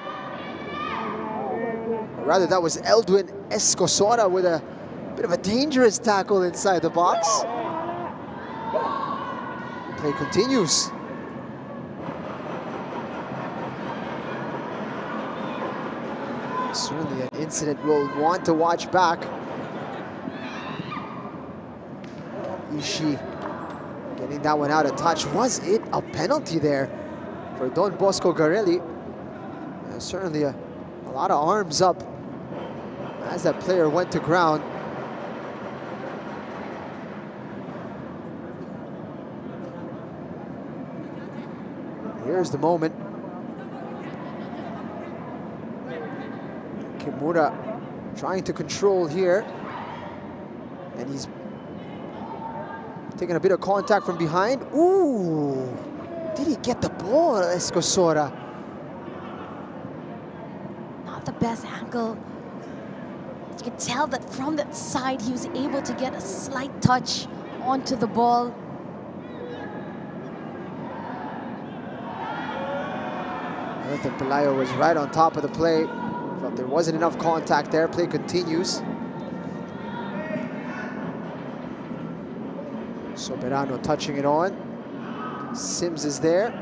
Or rather, that was Eldwin Escosora with a bit of a dangerous tackle inside the box. Play continues. Certainly an incident we'll want to watch back. Ishii getting that one out of touch. Was it a penalty there for Don Bosco Garelli? Certainly a lot of arms up as that player went to ground. Here's the moment. Kimura trying to control here, and he's taking a bit of contact from behind. Ooh! Did he get the ball, Escosora? Not the best angle. You can tell that from that side he was able to get a slight touch onto the ball. I think Pelayo was right on top of the play. Felt there wasn't enough contact there. Play continues. Soberano touching it on. Sims is there.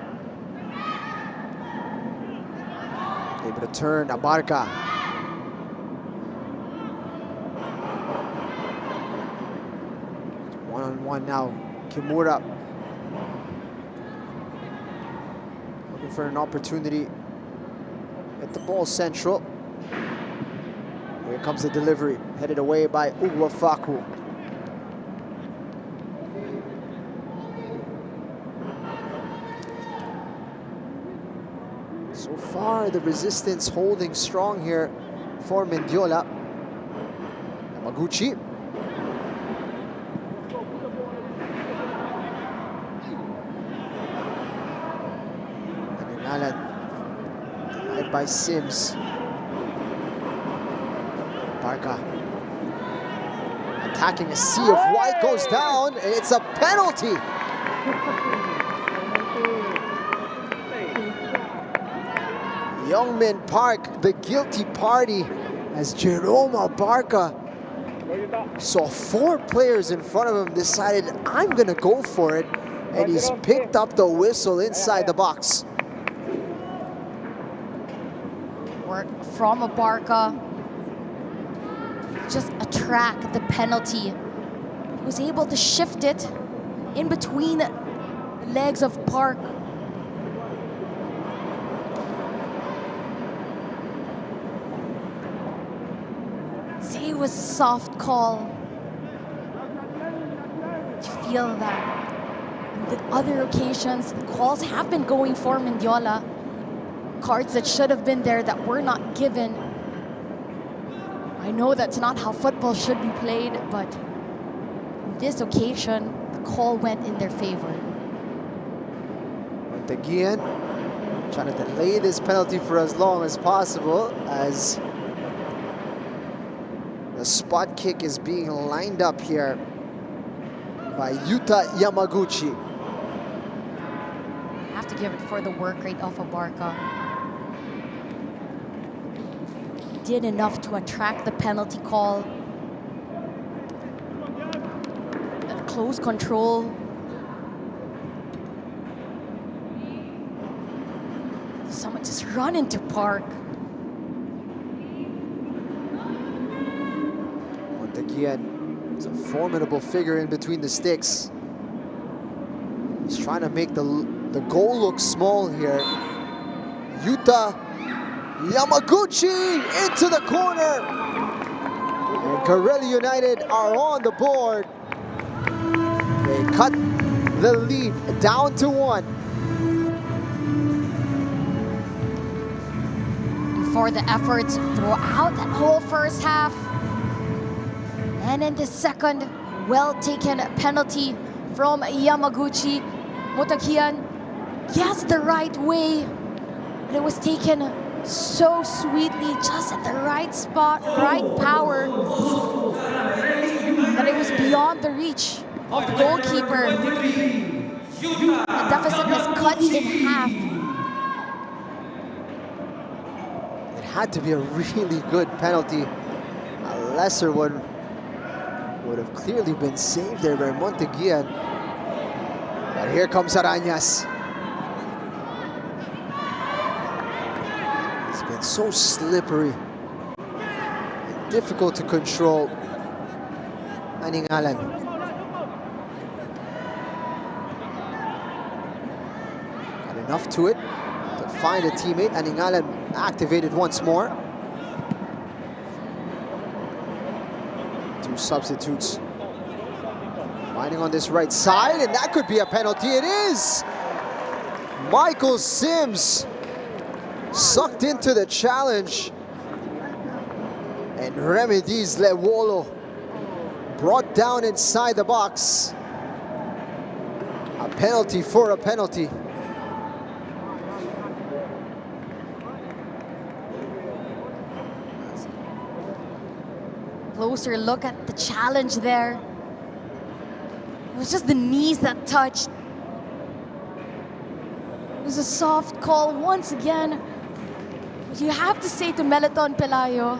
Able to turn Abarca. One-on-one now. Kimura looking for an opportunity at the ball central. Here comes the delivery, headed away by Ugwa Faku. So far, the resistance holding strong here for Mendiola. Yamaguchi. Alan denied by Sims. Barca attacking a sea of white, goes down, and it's a penalty. Youngman Park, the guilty party, as Jerome Barca saw 4 players in front of him, decided, I'm gonna go for it, and he's picked up the whistle inside the box. Work from a Barca, just attract the penalty. He was able to shift it in between the legs of Park. Say it was a soft call. You feel that. And with other occasions, the calls have been going for Mendiola. Cards that should have been there that were not given. I know that's not how football should be played, but on this occasion, the call went in their favor. Again, trying to delay this penalty for as long as possible, as the spot kick is being lined up here by Yuta Yamaguchi. Have to give it for the work rate of a Barca. Did enough to attract the penalty call. That close control. Someone just run into Park. Again, it's a formidable figure in between the sticks. He's trying to make the goal look small here. Yuta Yamaguchi into the corner. And Garelli United are on the board. They cut the lead down to 1. For the efforts throughout that whole first half. And in the second, well-taken penalty from Yamaguchi. Motakian guessed the right way, but it was taken so sweetly, just at the right spot, right power, that it was beyond the reach of the goalkeeper. The deficit was cut in half. It had to be a really good penalty. A lesser one would have clearly been saved there by Monteguian. But here comes Arañas. It's been so slippery and difficult to control. Aningalan. Got enough to it to find a teammate. Aningalan activated once more. 2 substitutes. Finding on this right side, and that could be a penalty. It is! Michael Sims sucked into the challenge. And Remedies Lewolo brought down inside the box. A penalty for a penalty. Closer look at the challenge there. It was just the knees that touched. It was a soft call once again. But you have to say to Meleton Pelayo,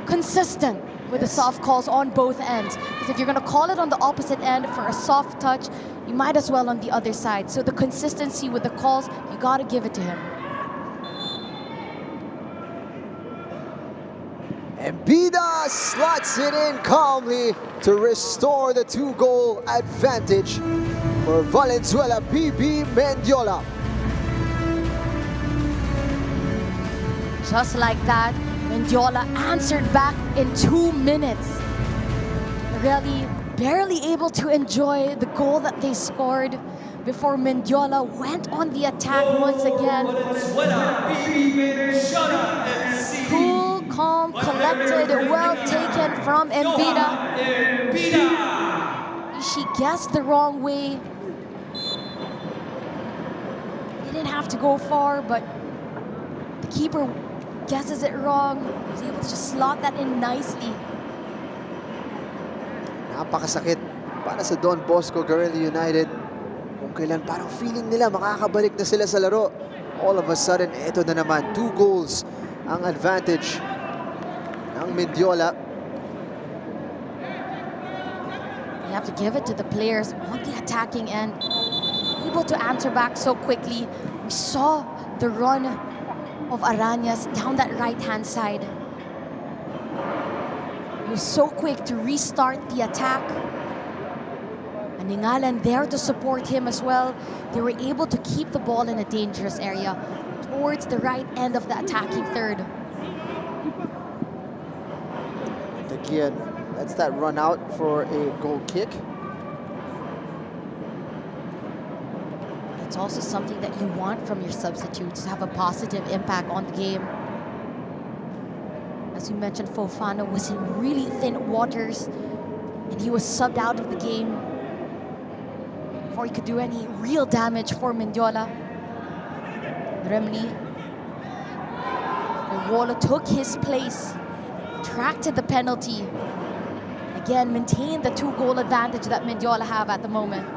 consistent with the soft calls on both ends. Because if you're going to call it on the opposite end for a soft touch, you might as well on the other side. So the consistency with the calls, you got to give it to him. And Bida slots it in calmly to restore the 2-goal advantage for Valenzuela PB Mendiola. Just like that, Mendiola answered back in 2 minutes. Really barely able to enjoy the goal that they scored before Mendiola went on the attack once again. Cool, calm, collected, well taken from Mbida. She guessed the wrong way. He didn't have to go far, but the keeper guesses it wrong. He was able to just slot that in nicely. Napakasakit para sa Don Bosco Garelli United. Kung kailan parang feeling nila makakabalik na sila sa laro. All of a sudden, eto na naman. 2 goals ang advantage ng Mendiola. You have to give it to the players on the attacking end. Able to answer back so quickly. We saw the run of Arañas down that right-hand side. He was so quick to restart the attack. And Ningalan there to support him as well. They were able to keep the ball in a dangerous area towards the right end of the attacking third. And again, lets that run out for a goal kick. It's also something that you want from your substitutes, to have a positive impact on the game. As we mentioned, Fofana was in really thin waters and he was subbed out of the game before he could do any real damage for Mendiola. Remli Walla took his place, attracted the penalty. Again, maintained the 2-goal advantage that Mendiola have at the moment.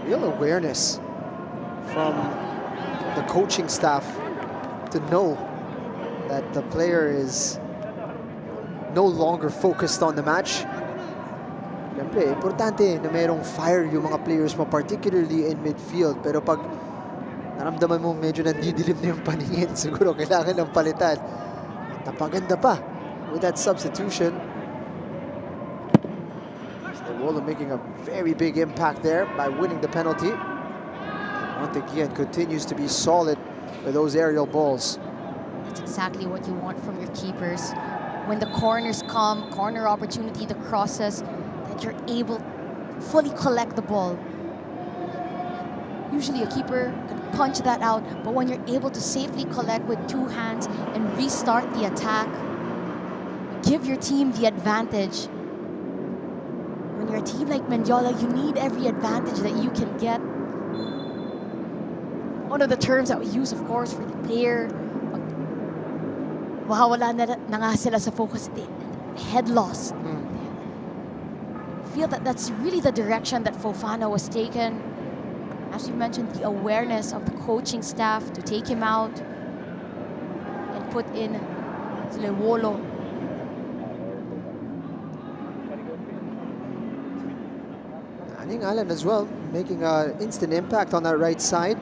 Real awareness from the coaching staff to know that the player is no longer focused on the match. Siyempre, importante na mayroong fire yung mga players mo, particularly in midfield. Pero pag naramdaman mo medyo nandidilim na yung paningin, siguro kailangan ng palitan. At napaganda pa with that substitution. Wola making a very big impact there by winning the penalty. Once again, continues to be solid with those aerial balls. That's exactly what you want from your keepers. When the corners come, corner opportunity, the crosses, that you're able to fully collect the ball. Usually a keeper can punch that out, but when you're able to safely collect with 2 hands and restart the attack, give your team the advantage. When you're a team like Mendiola, you need every advantage that you can get. One of the terms that we use, of course, for the player, mawawala na nga sila sa focus, head loss. I feel that that's really the direction that Fofana was taken. As you mentioned, the awareness of the coaching staff to take him out and put in Lewolo. Allen as well, making an instant impact on that right side.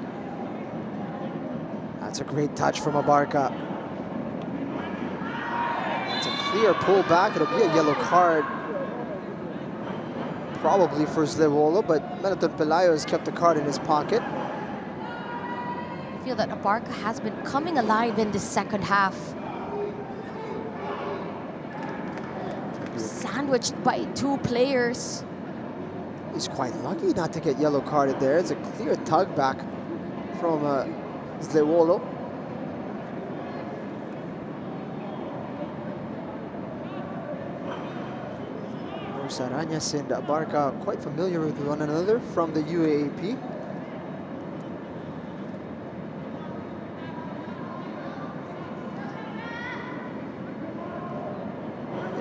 That's a great touch from Abarca. It's a clear pullback. It'll be a yellow card, probably for Zlewolo, but Menaton Pelayo has kept the card in his pocket. I feel that Abarca has been coming alive in the second half. Sandwiched by 2 players. He's quite lucky not to get yellow carded there. It's a clear tug back from Zlewolo. Arañas and Abarca quite familiar with one another from the UAAP.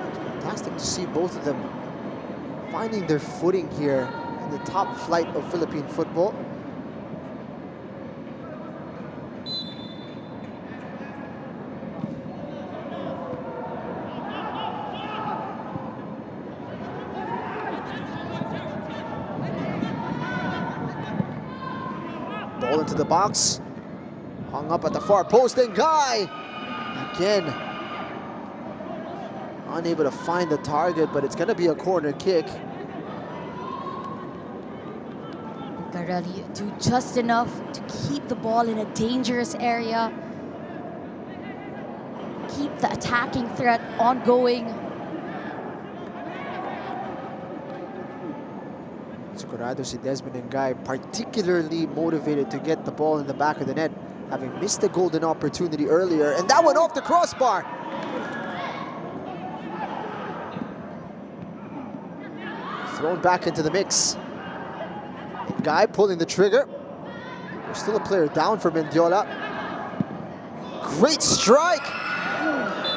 It's fantastic to see both of them finding their footing here in the top flight of Philippine football. Ball into the box, hung up at the far post, and Guy again unable to find the target, but it's going to be a corner kick. Garelli do just enough to keep the ball in a dangerous area, keep the attacking threat ongoing. Sigurado si Desmond Ngay particularly motivated to get the ball in the back of the net, having missed the golden opportunity earlier, and that went off the crossbar. Thrown back into the mix. Ngay pulling the trigger. There's still a player down for Mendiola. Great strike!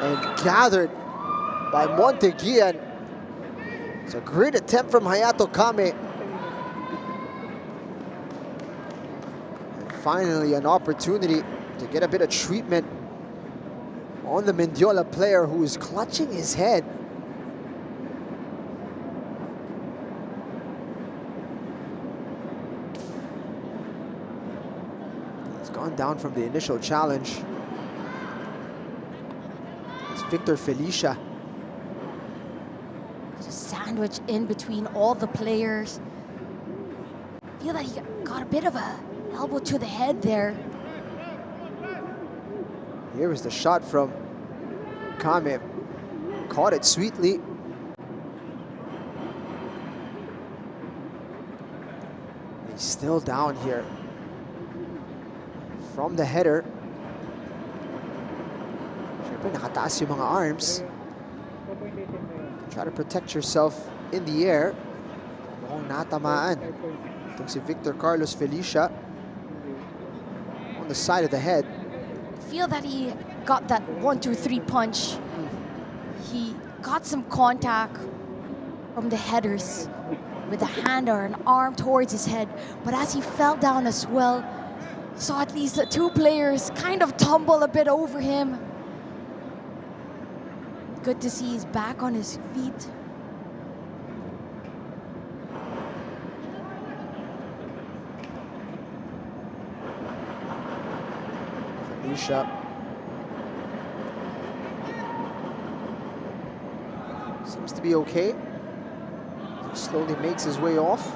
And gathered by Monteguian. It's a great attempt from Hayato Kame. And finally, an opportunity to get a bit of treatment on the Mendiola player who is clutching his head. He's gone down from the initial challenge. It's Victor Felicia. Sandwich in between all the players. I feel that he got a bit of a elbow to the head there. Here is the shot from Kame. Caught it sweetly. He's still down here. From the header. Siyempre nakataas yung mga arms. Try to protect yourself in the air. Mukhang natamaan. Itong si Victor Carlos Felicia on the side of the head. I feel that he got that 1-2-3 punch. He got some contact from the headers with a hand or an arm towards his head. But as he fell down as well, saw at least the two players kind of tumble a bit over him. Good to see he's back on his feet. Felicia. Seems to be okay. He slowly makes his way off.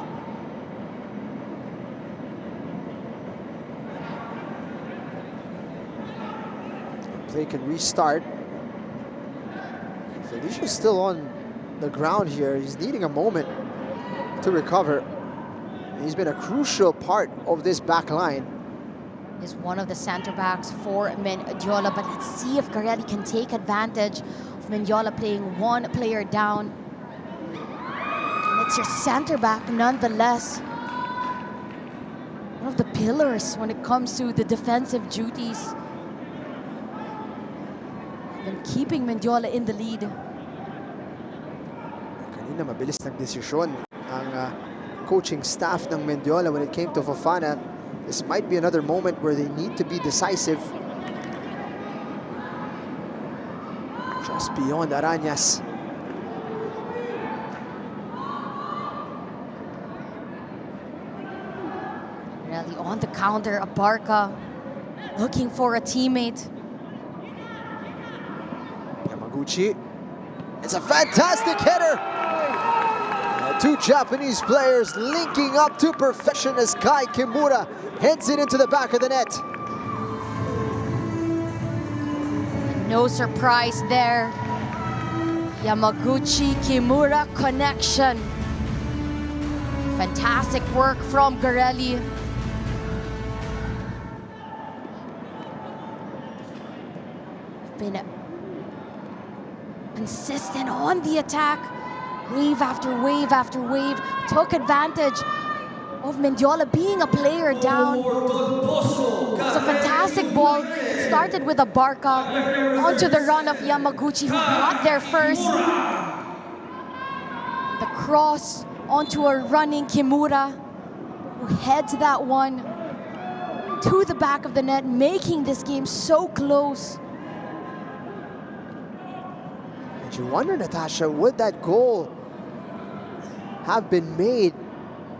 Play can restart. Felicia's still on the ground here. He's needing a moment to recover. He's been a crucial part of this back line. Is one of the center backs for Mendiola, but let's see if Garelli can take advantage of Mendiola playing one player down. And it's your center back nonetheless. One of the pillars when it comes to the defensive duties. And keeping Mendiola in the lead. Kanina mabilis nagdesisyon ang coaching staff ng Mendiola when it came to Fofana. This might be another moment where they need to be decisive. Just beyond Arañas. Really on the counter, Abarca looking for a teammate. Yamaguchi. It's a fantastic header. Two Japanese players linking up to perfection as Kai Kimura heads it into the back of the net. No surprise there. Yamaguchi Kimura connection. Fantastic work from Garelli. Been consistent on the attack. Wave after wave after wave. Took advantage of Mendiola being a player down. It was a fantastic ball. It started with Abarca onto the run of Yamaguchi, who got there first. The cross onto a running Kimura, who heads that one to the back of the net, making this game so close. And you wonder, Natasha, would that goal have been made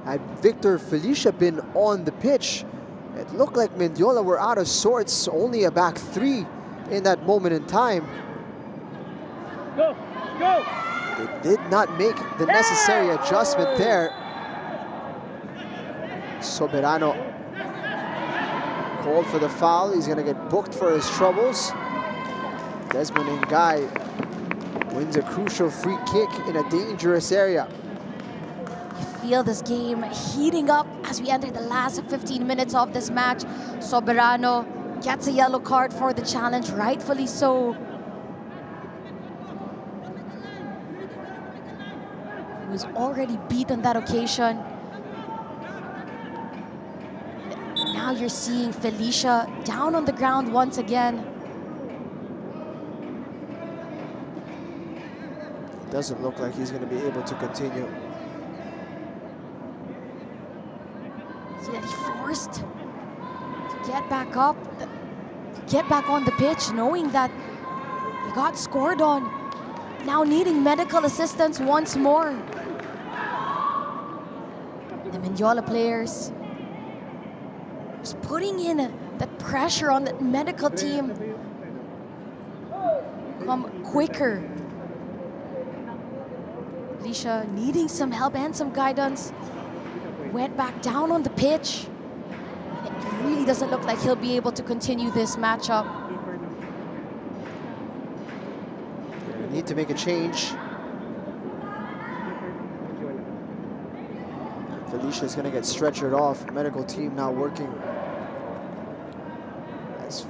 had Victor Felicia been on the pitch? It looked like Mendiola were out of sorts, only a back three in that moment in time. Go, go! They did not make the necessary adjustment there. Soberano called for the foul. He's gonna get booked for his troubles. Desmond Ngay wins a crucial free kick in a dangerous area. You feel this game heating up as we enter the last 15 minutes of this match. Soberano gets a yellow card for the challenge, rightfully so. He was already beat on that occasion. Now you're seeing Felicia down on the ground once again. It doesn't look like he's going to be able to continue. See that he forced to get back up, to get back on the pitch, knowing that he got scored on. Now needing medical assistance once more. The Mendiola players just putting in that pressure on that medical team. Come quicker. Felicia needing some help and some guidance. Went back down on the pitch. It really doesn't look like he'll be able to continue this matchup. They need to make a change. Felicia's going to get stretchered off. Medical team now working as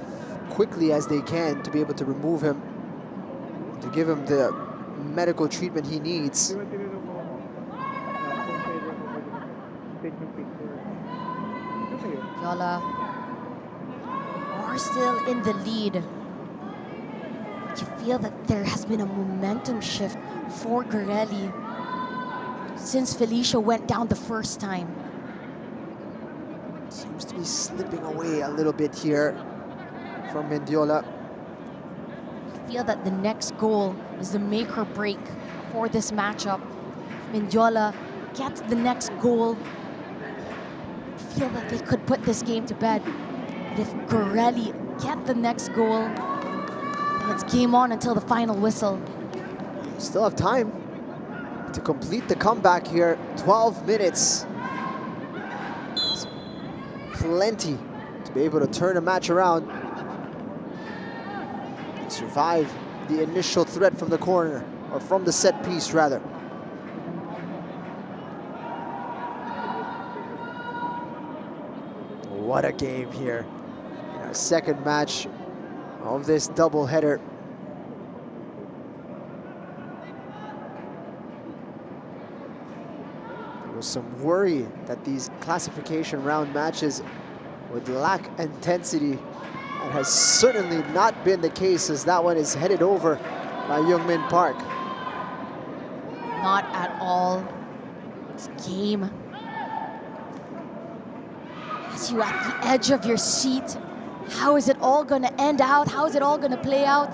quickly as they can to be able to remove him, to give him the medical treatment he needs. Mendiola are still in the lead. But you feel that there has been a momentum shift for Garelli since Felicia went down the first time. Seems to be slipping away a little bit here from Mendiola. I feel that the next goal is the make or break for this matchup. If Mendiola gets the next goal, I feel that they could put this game to bed. But if Garelli get the next goal, then it's game on until the final whistle. Still have time to complete the comeback here. 12 minutes. It's plenty to be able to turn a match around and survive the initial threat from the corner, or from the set piece rather. What a game here in our second match of this doubleheader. Some worry that these classification round matches would lack intensity, and has certainly not been the case, as that one is headed over by Youngmin Park. Not at all. This game has you at the edge of your seat. How is it all going to end out? How is it all going to play out?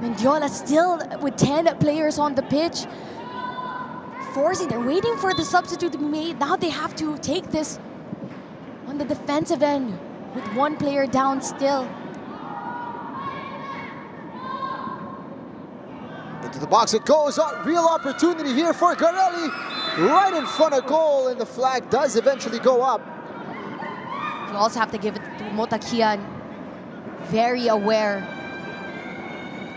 Mendiola still with 10 players on the pitch. They're waiting for the substitute to be made. Now they have to take this on the defensive end with one player down still. Into the box it goes. Real opportunity here for Garelli. Right in front of goal, and the flag does eventually go up. You also have to give it to Motakian. Very aware.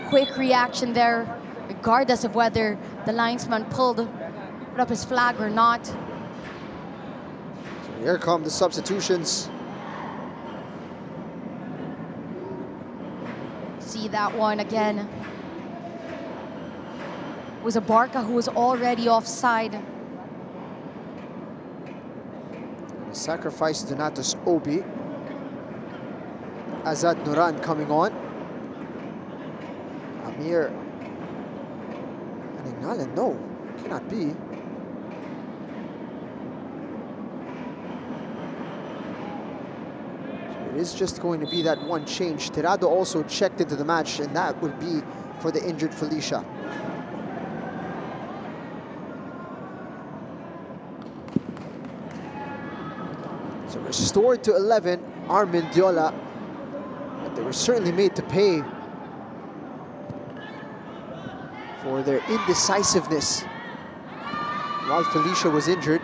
Quick reaction there, regardless of whether the linesman put up his flag or not. So here come the substitutions. See that one again. It was Abarca who was already offside. Sacrifice Donatus Obi. Azad Nuran coming on. Amir Aningnalan, no, cannot be. It is just going to be that one change. Tirado also checked into the match, and that would be for the injured Felicia. So restored to 11 are Mendiola, but they were certainly made to pay for their indecisiveness while Felicia was injured.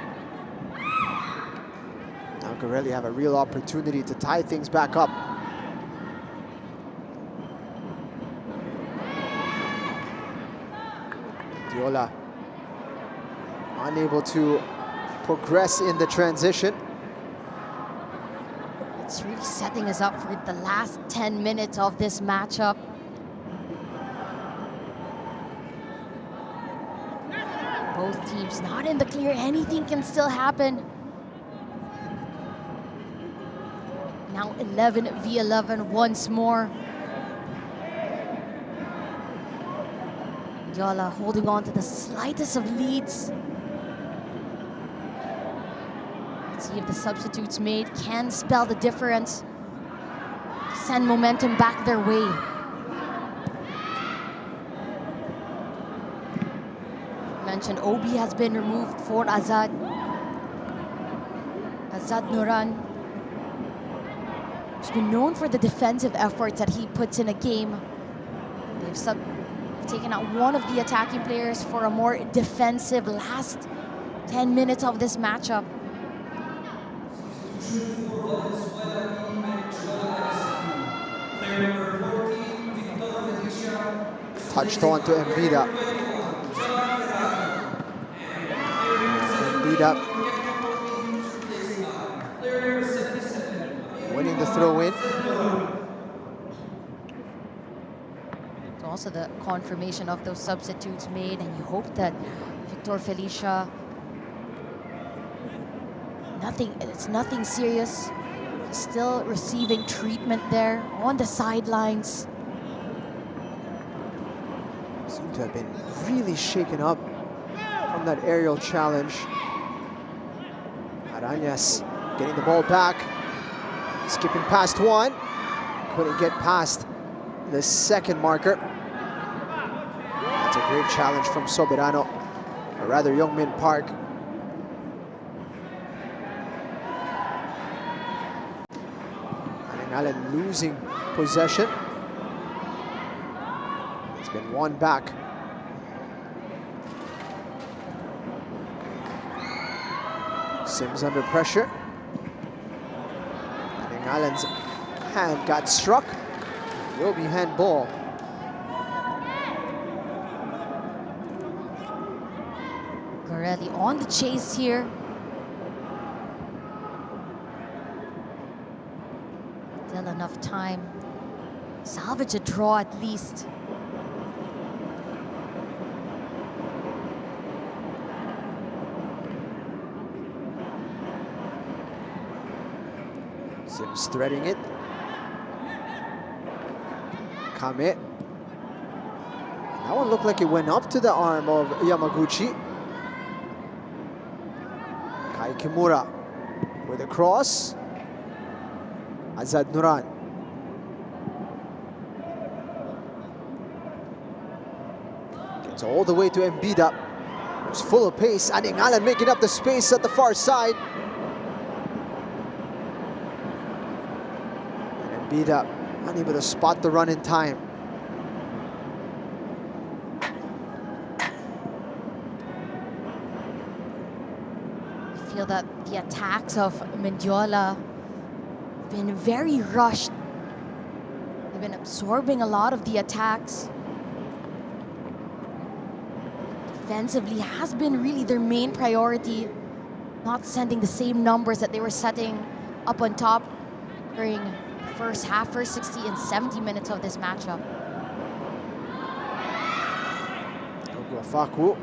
Now Garelli have a real opportunity to tie things back up. Mendiola unable to progress in the transition. It's really setting us up for the last 10 minutes of this matchup. Both teams not in the clear. Anything can still happen. Now 11v11 once more. Mendiola holding on to the slightest of leads. Let's see if the substitutes made can spell the difference. Send momentum back their way. Mentioned Obi has been removed for Azad Nuran. He's been known for the defensive efforts that he puts in a game. They've taken out one of the attacking players for a more defensive last 10 minutes of this matchup. Touched on to Mbida. Mbida winning the throw-in. It's also the confirmation of those substitutes made, and you hope that Victor Felicia, it's nothing serious. He's still receiving treatment there on the sidelines. Seem to have been really shaken up from that aerial challenge. Arañas getting the ball back, skipping past one, couldn't get past the second marker. That's a great challenge from Soberano, or rather Youngmin Park. Allen losing possession. It's been won back. Sims under pressure. And Allen's hand got struck. Will be handball. Garelli on the chase here. Still enough time. Salvage a draw at least. Sims threading it. Kame. That one looked like it went up to the arm of Yamaguchi. Kai Kimura with a cross. Azad Nuran. Gets all the way to Mbida. It's full of pace. Ading Allen making up the space at the far side. And Mbida unable to spot the run in time. I feel that the attacks of Mendiola been very rushed. They've been absorbing a lot of the attacks. Defensively has been really their main priority, not sending the same numbers that they were setting up on top during the first half, first 60 and 70 minutes of this matchup. Faku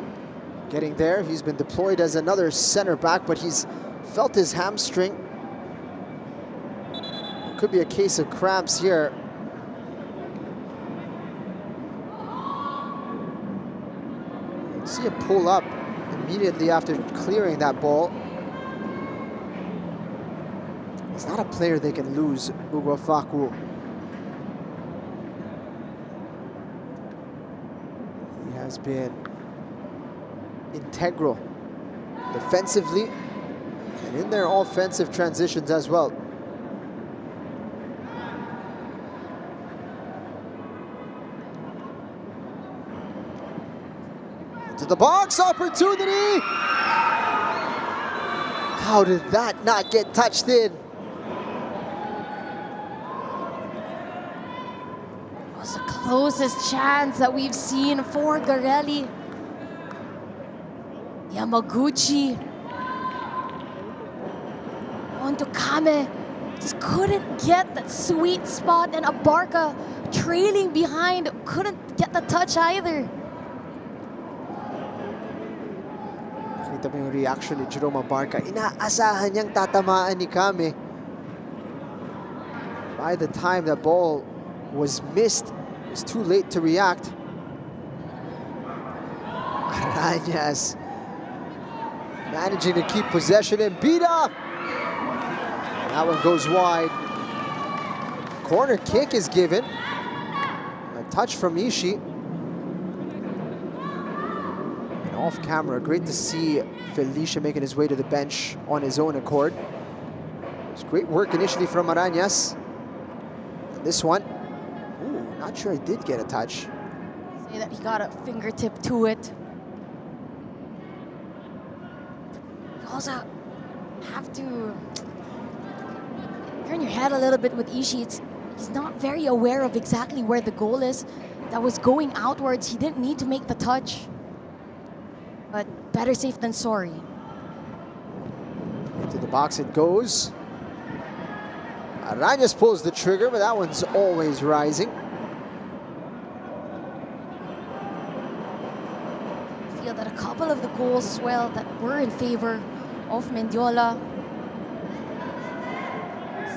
getting there. He's been deployed as another center back, but he's felt his hamstring. Could be a case of cramps here. You see a pull up immediately after clearing that ball. He's not a player they can lose, Ugo Faku. He has been integral defensively and in their offensive transitions as well. To the box, opportunity! How did that not get touched in? It was the closest chance that we've seen for Garelli. Yamaguchi onto Kame. Just couldn't get that sweet spot, and Abarca trailing behind, couldn't get the touch either. Nakita mo yung reaction ni Jerome Abarca. Inaasahan niyang tatamaan ni Kame. By the time the ball was missed, it was too late to react. Arañas managing to keep possession and beat up. That one goes wide. Corner kick is given. A touch from Ishii. And off camera, great to see Felicia making his way to the bench on his own accord. It was great work initially from Arañas. And this one, ooh, not sure he did get a touch. Say that he got a fingertip to it. You also have to turn your head a little bit with Ishii. He's not very aware of exactly where the goal is. That was going outwards. He didn't need to make the touch. But better safe than sorry. Into the box it goes. Arañas pulls the trigger, but that one's always rising. I feel that a couple of the goals as well that were in favor of Mendiola,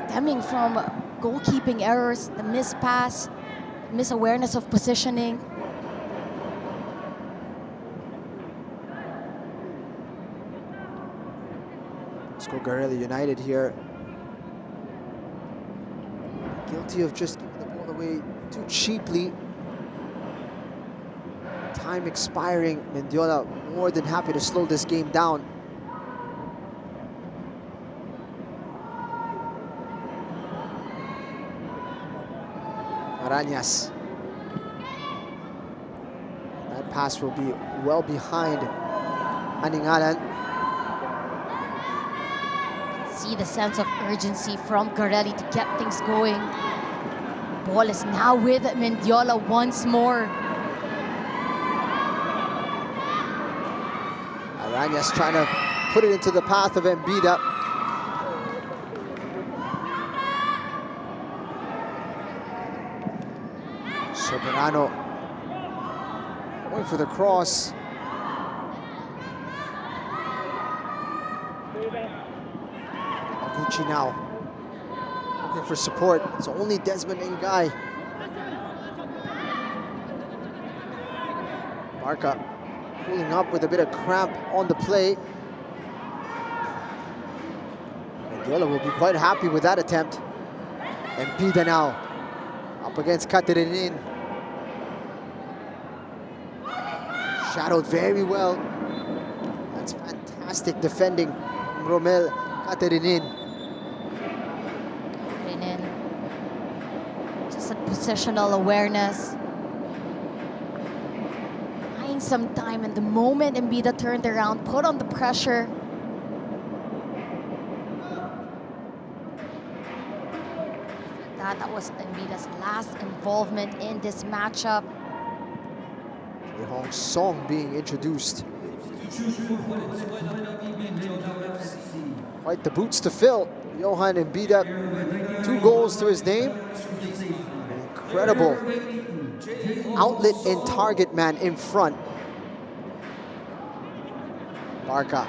stemming from goalkeeping errors, the missed pass, misawareness of positioning. BOSCO GARELLI United here. Guilty of just giving the ball away too cheaply. Time expiring. Mendiola more than happy to slow this game down. Arañas. That pass will be well behind Aningalan. See the sense of urgency from Garelli to get things going. Ball is now with Mendiola once more. Arañas trying to put it into the path of Mbida. Soberano going for the cross. Aguchi now looking for support. It's only Desmond Ngai. Barca pulling up with a bit of cramp on the play. Mendiola will be quite happy with that attempt. And Mbida now up against Caterinin. Shadowed very well. That's fantastic defending from Romel Caterinin. Just a positional awareness. Buying some time, and the moment Mbida turned around, put on the pressure. That was Mbida's last involvement in this matchup. Hong Song being introduced. Quite the boots to fill. Johan Mbida, 2 goals to his name. An incredible outlet and target man in front. Barca.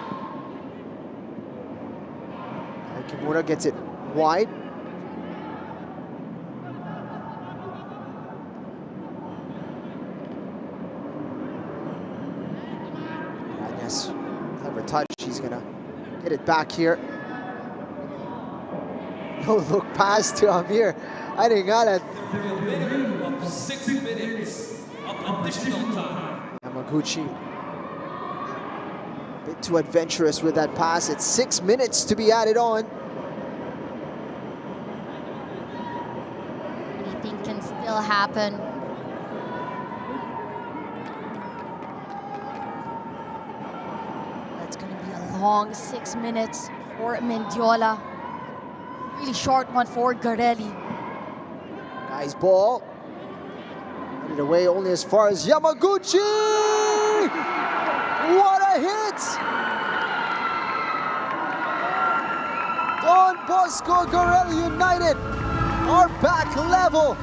Kimura gets it wide. Clever touch, he's gonna get it back here. No look pass to Amir Aningalan. 6 minutes of additional time. Yamaguchi. A bit too adventurous with that pass. It's 6 minutes to be added on. Anything can still happen. Long 6 minutes for Mendiola. Really short one for Garelli. Nice ball. Put it away only as far as Yamaguchi! What a hit! Don Bosco Garelli United are back level.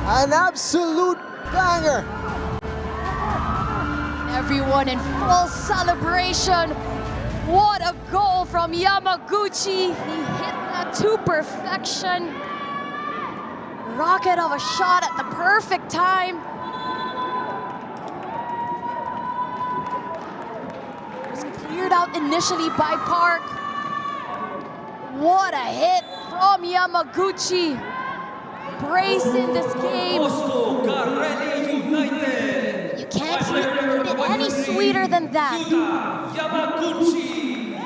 An absolute banger. Everyone in full celebration. What a goal from Yamaguchi. He hit that to perfection. Rocket of a shot at the perfect time. It was cleared out initially by Park. What a hit from Yamaguchi. Brace in this game. BOSCO GARELLI United. You can't hear it any sweeter than that. Yamaguchi.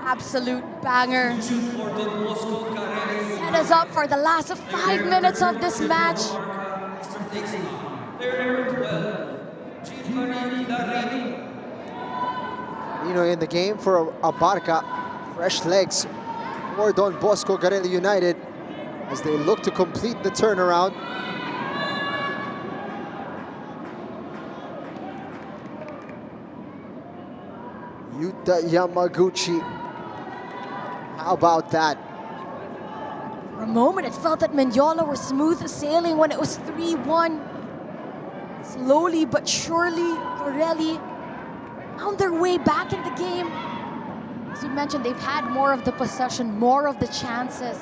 Absolute banger. Set us up for the last 5 minutes of this match. In the game for Abarca. Fresh legs for Don Bosco Garelli United as they look to complete the turnaround. Yuta Yamaguchi. How about that? For a moment, it felt that Mendiola were smooth sailing when it was 3-1. Slowly but surely, Garelli found their way back in the game. As you mentioned, they've had more of the possession, more of the chances.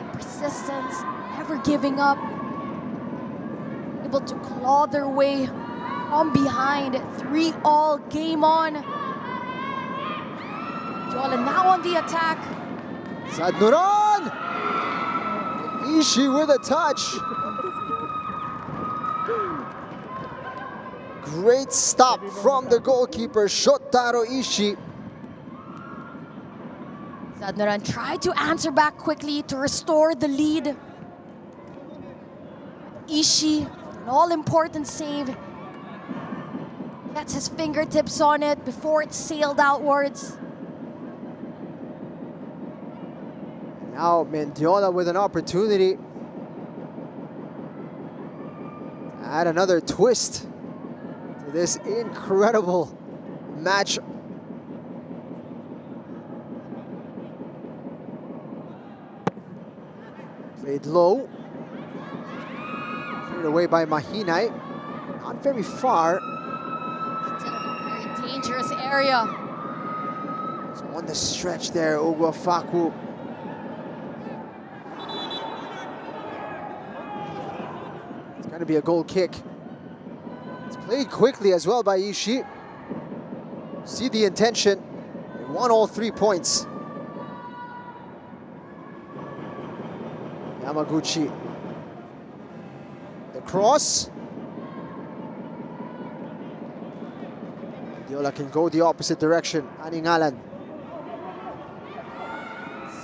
The persistence, never giving up. Able to claw their way from behind. 3-3 game on. Mendiola now on the attack. Sadnuran! Ishii with a touch. Great stop from the goalkeeper, Shotaro Ishii. Sadnuran tried to answer back quickly to restore the lead. Ishii, an all-important save. Gets his fingertips on it before it sailed outwards. Now Mendiola with an opportunity. Add another twist to this incredible match. Played low. Cleared away by Mahinay. Not very far. Very dangerous area. So on the stretch there, Ugwafaku. It's going to be a goal kick. It's played quickly as well by Ishii. See the intention. They won all 3 points. Yamaguchi. The cross. Diola can go the opposite direction. Aningalan.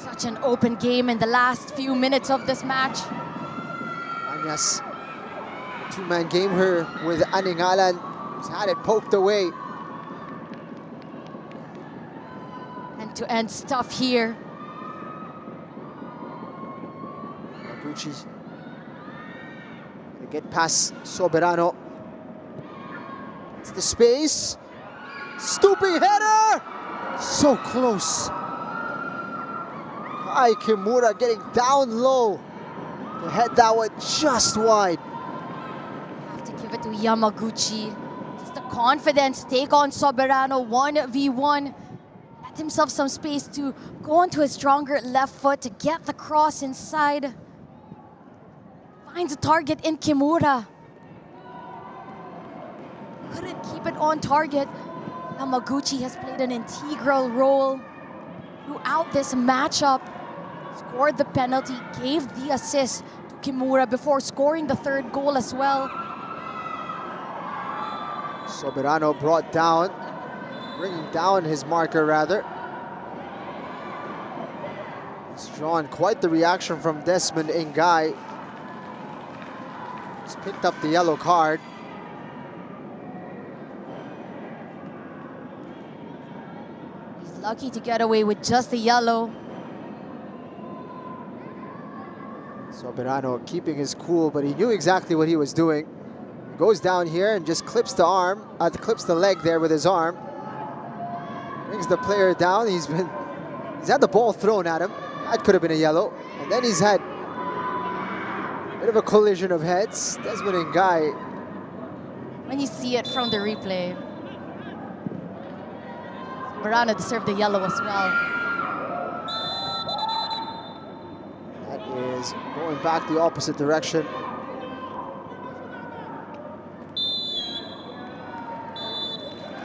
Such an open game in the last few minutes of this match. Anyas. Two-man game here with Aningalan. He's had it poked away. End-to-end stuff here. Yamaguchi. Gonna get past Soberano. It's the space. Stooping header! So close. Kai Kimura getting down low to head that one just wide. Have to give it to Yamaguchi. Just the confidence, take on Soberano 1v1. Let himself some space to go onto his stronger left foot to get the cross inside. Finds a target in Kimura. Couldn't keep it on target. Yamaguchi has played an integral role throughout this matchup. Scored the penalty, gave the assist to Kimura before scoring the third goal as well. Soberano brought down, bringing down his marker rather. He's drawn quite the reaction from Desmond Ngai. He's picked up the yellow card. He's lucky to get away with just the yellow. Soberano keeping his cool, but he knew exactly what he was doing. goes down here and just clips the arm, clips the leg there with his arm. Brings the player down. He's had the ball thrown at him. That could have been a yellow. And then he's had a bit of a collision of heads. Desmond Ngai. When you see it from the replay, Verana deserved the yellow as well. That is going back the opposite direction.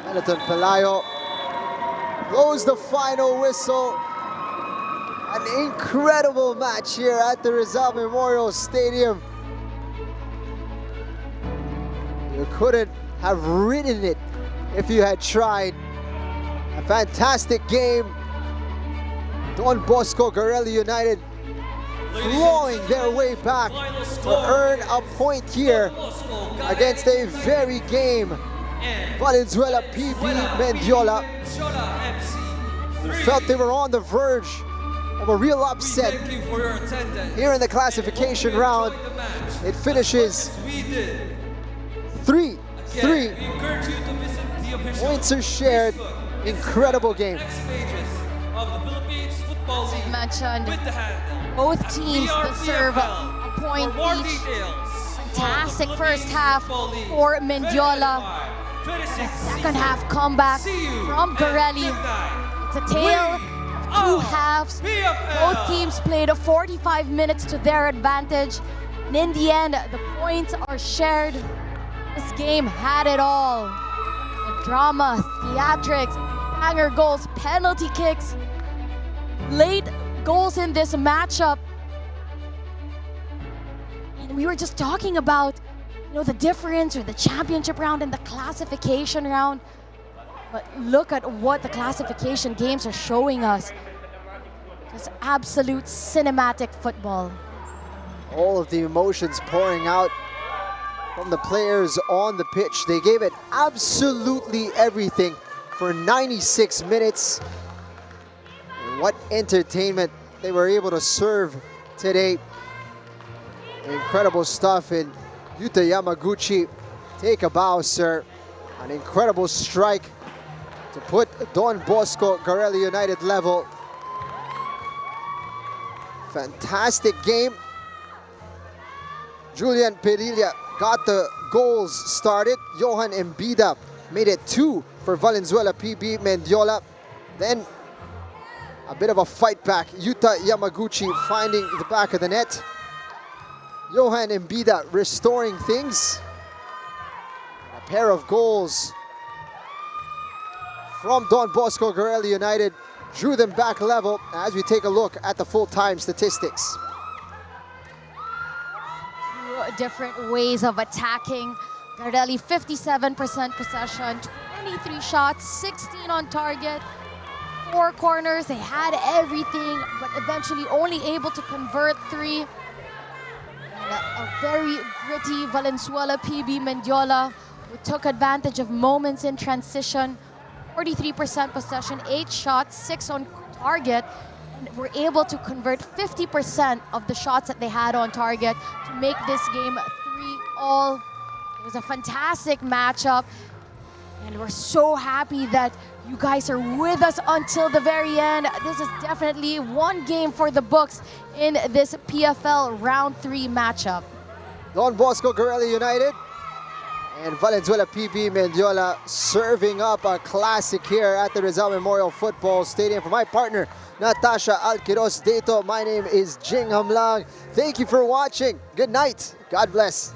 Benetton Pelayo blows the final whistle. An incredible match here at the Rizal Memorial Stadium. You couldn't have written it if you had tried. A fantastic game. Don Bosco Garelli United clawing their way back to earn a point here against a very game Valenzuela PB Mendiola. Felt they were on the verge of a real upset here in the classification round. It finishes 3-3. Points are shared. Incredible game. Mentioned both teams deserve a point each. Fantastic first half for Mendiola. Second half comeback from Garelli. It's a tale of two halves. Both teams played 45 minutes to their advantage. And in the end, the points are shared. This game had it all. The drama, theatrics, banger goals, penalty kicks, late goals in this matchup. And we were just talking about, the difference or the championship round and the classification round. But look at what the classification games are showing us. Just absolute cinematic football. All of the emotions pouring out from the players on the pitch. They gave it absolutely everything for 96 minutes. And what entertainment they were able to serve today. Incredible stuff. And Yuta Yamaguchi, take a bow, sir. An incredible strike to put Don Bosco Garelli United level. Fantastic game. Julian Perilla got the goals started. Johan Embida made it 2 for Valenzuela PB Mendiola. Then a bit of a fight back. Yuta Yamaguchi finding the back of the net. Johan Embida restoring things. A pair of goals from Don Bosco Garelli United drew them back level as we take a look at the full-time statistics. Two different ways of attacking. Garelli 57% possession, 23 shots, 16 on target, 4 corners. They had everything, but eventually only able to convert 3. And a very gritty Valenzuela PB Mendiola, who took advantage of moments in transition. 43% possession, 8 shots, 6 on target, and were able to convert 50% of the shots that they had on target to make this game 3-all. It was a fantastic matchup, and we're so happy that you guys are with us until the very end. This is definitely one game for the books in this PFL Round 3 matchup. Don Bosco Garelli United and Valenzuela PB Mendiola serving up a classic here at the Rizal Memorial Football Stadium. For my partner, Natasha Alquiros Deto, my name is Jing Hamlang. Thank you for watching. Good night. God bless.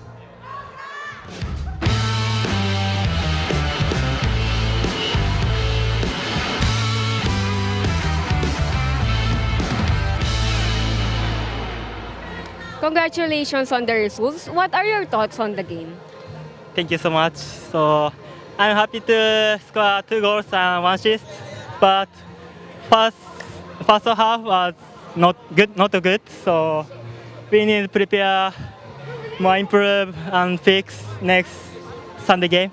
Congratulations on the results. What are your thoughts on the game? Thank you so much. So I'm happy to score 2 goals and 1 assist, but first half was not too good. So we need to prepare, more improve and fix next Sunday game.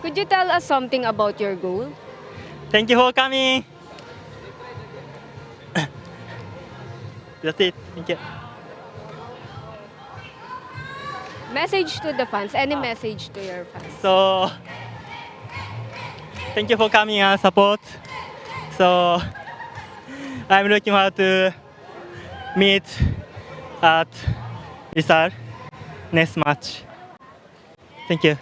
Could you tell us something about your goal? Thank you for coming. That's it. Thank you. Message to the fans. Any message to your fans? So, thank you for coming and support. So, I'm looking forward to meet at Rizal next match. Thank you.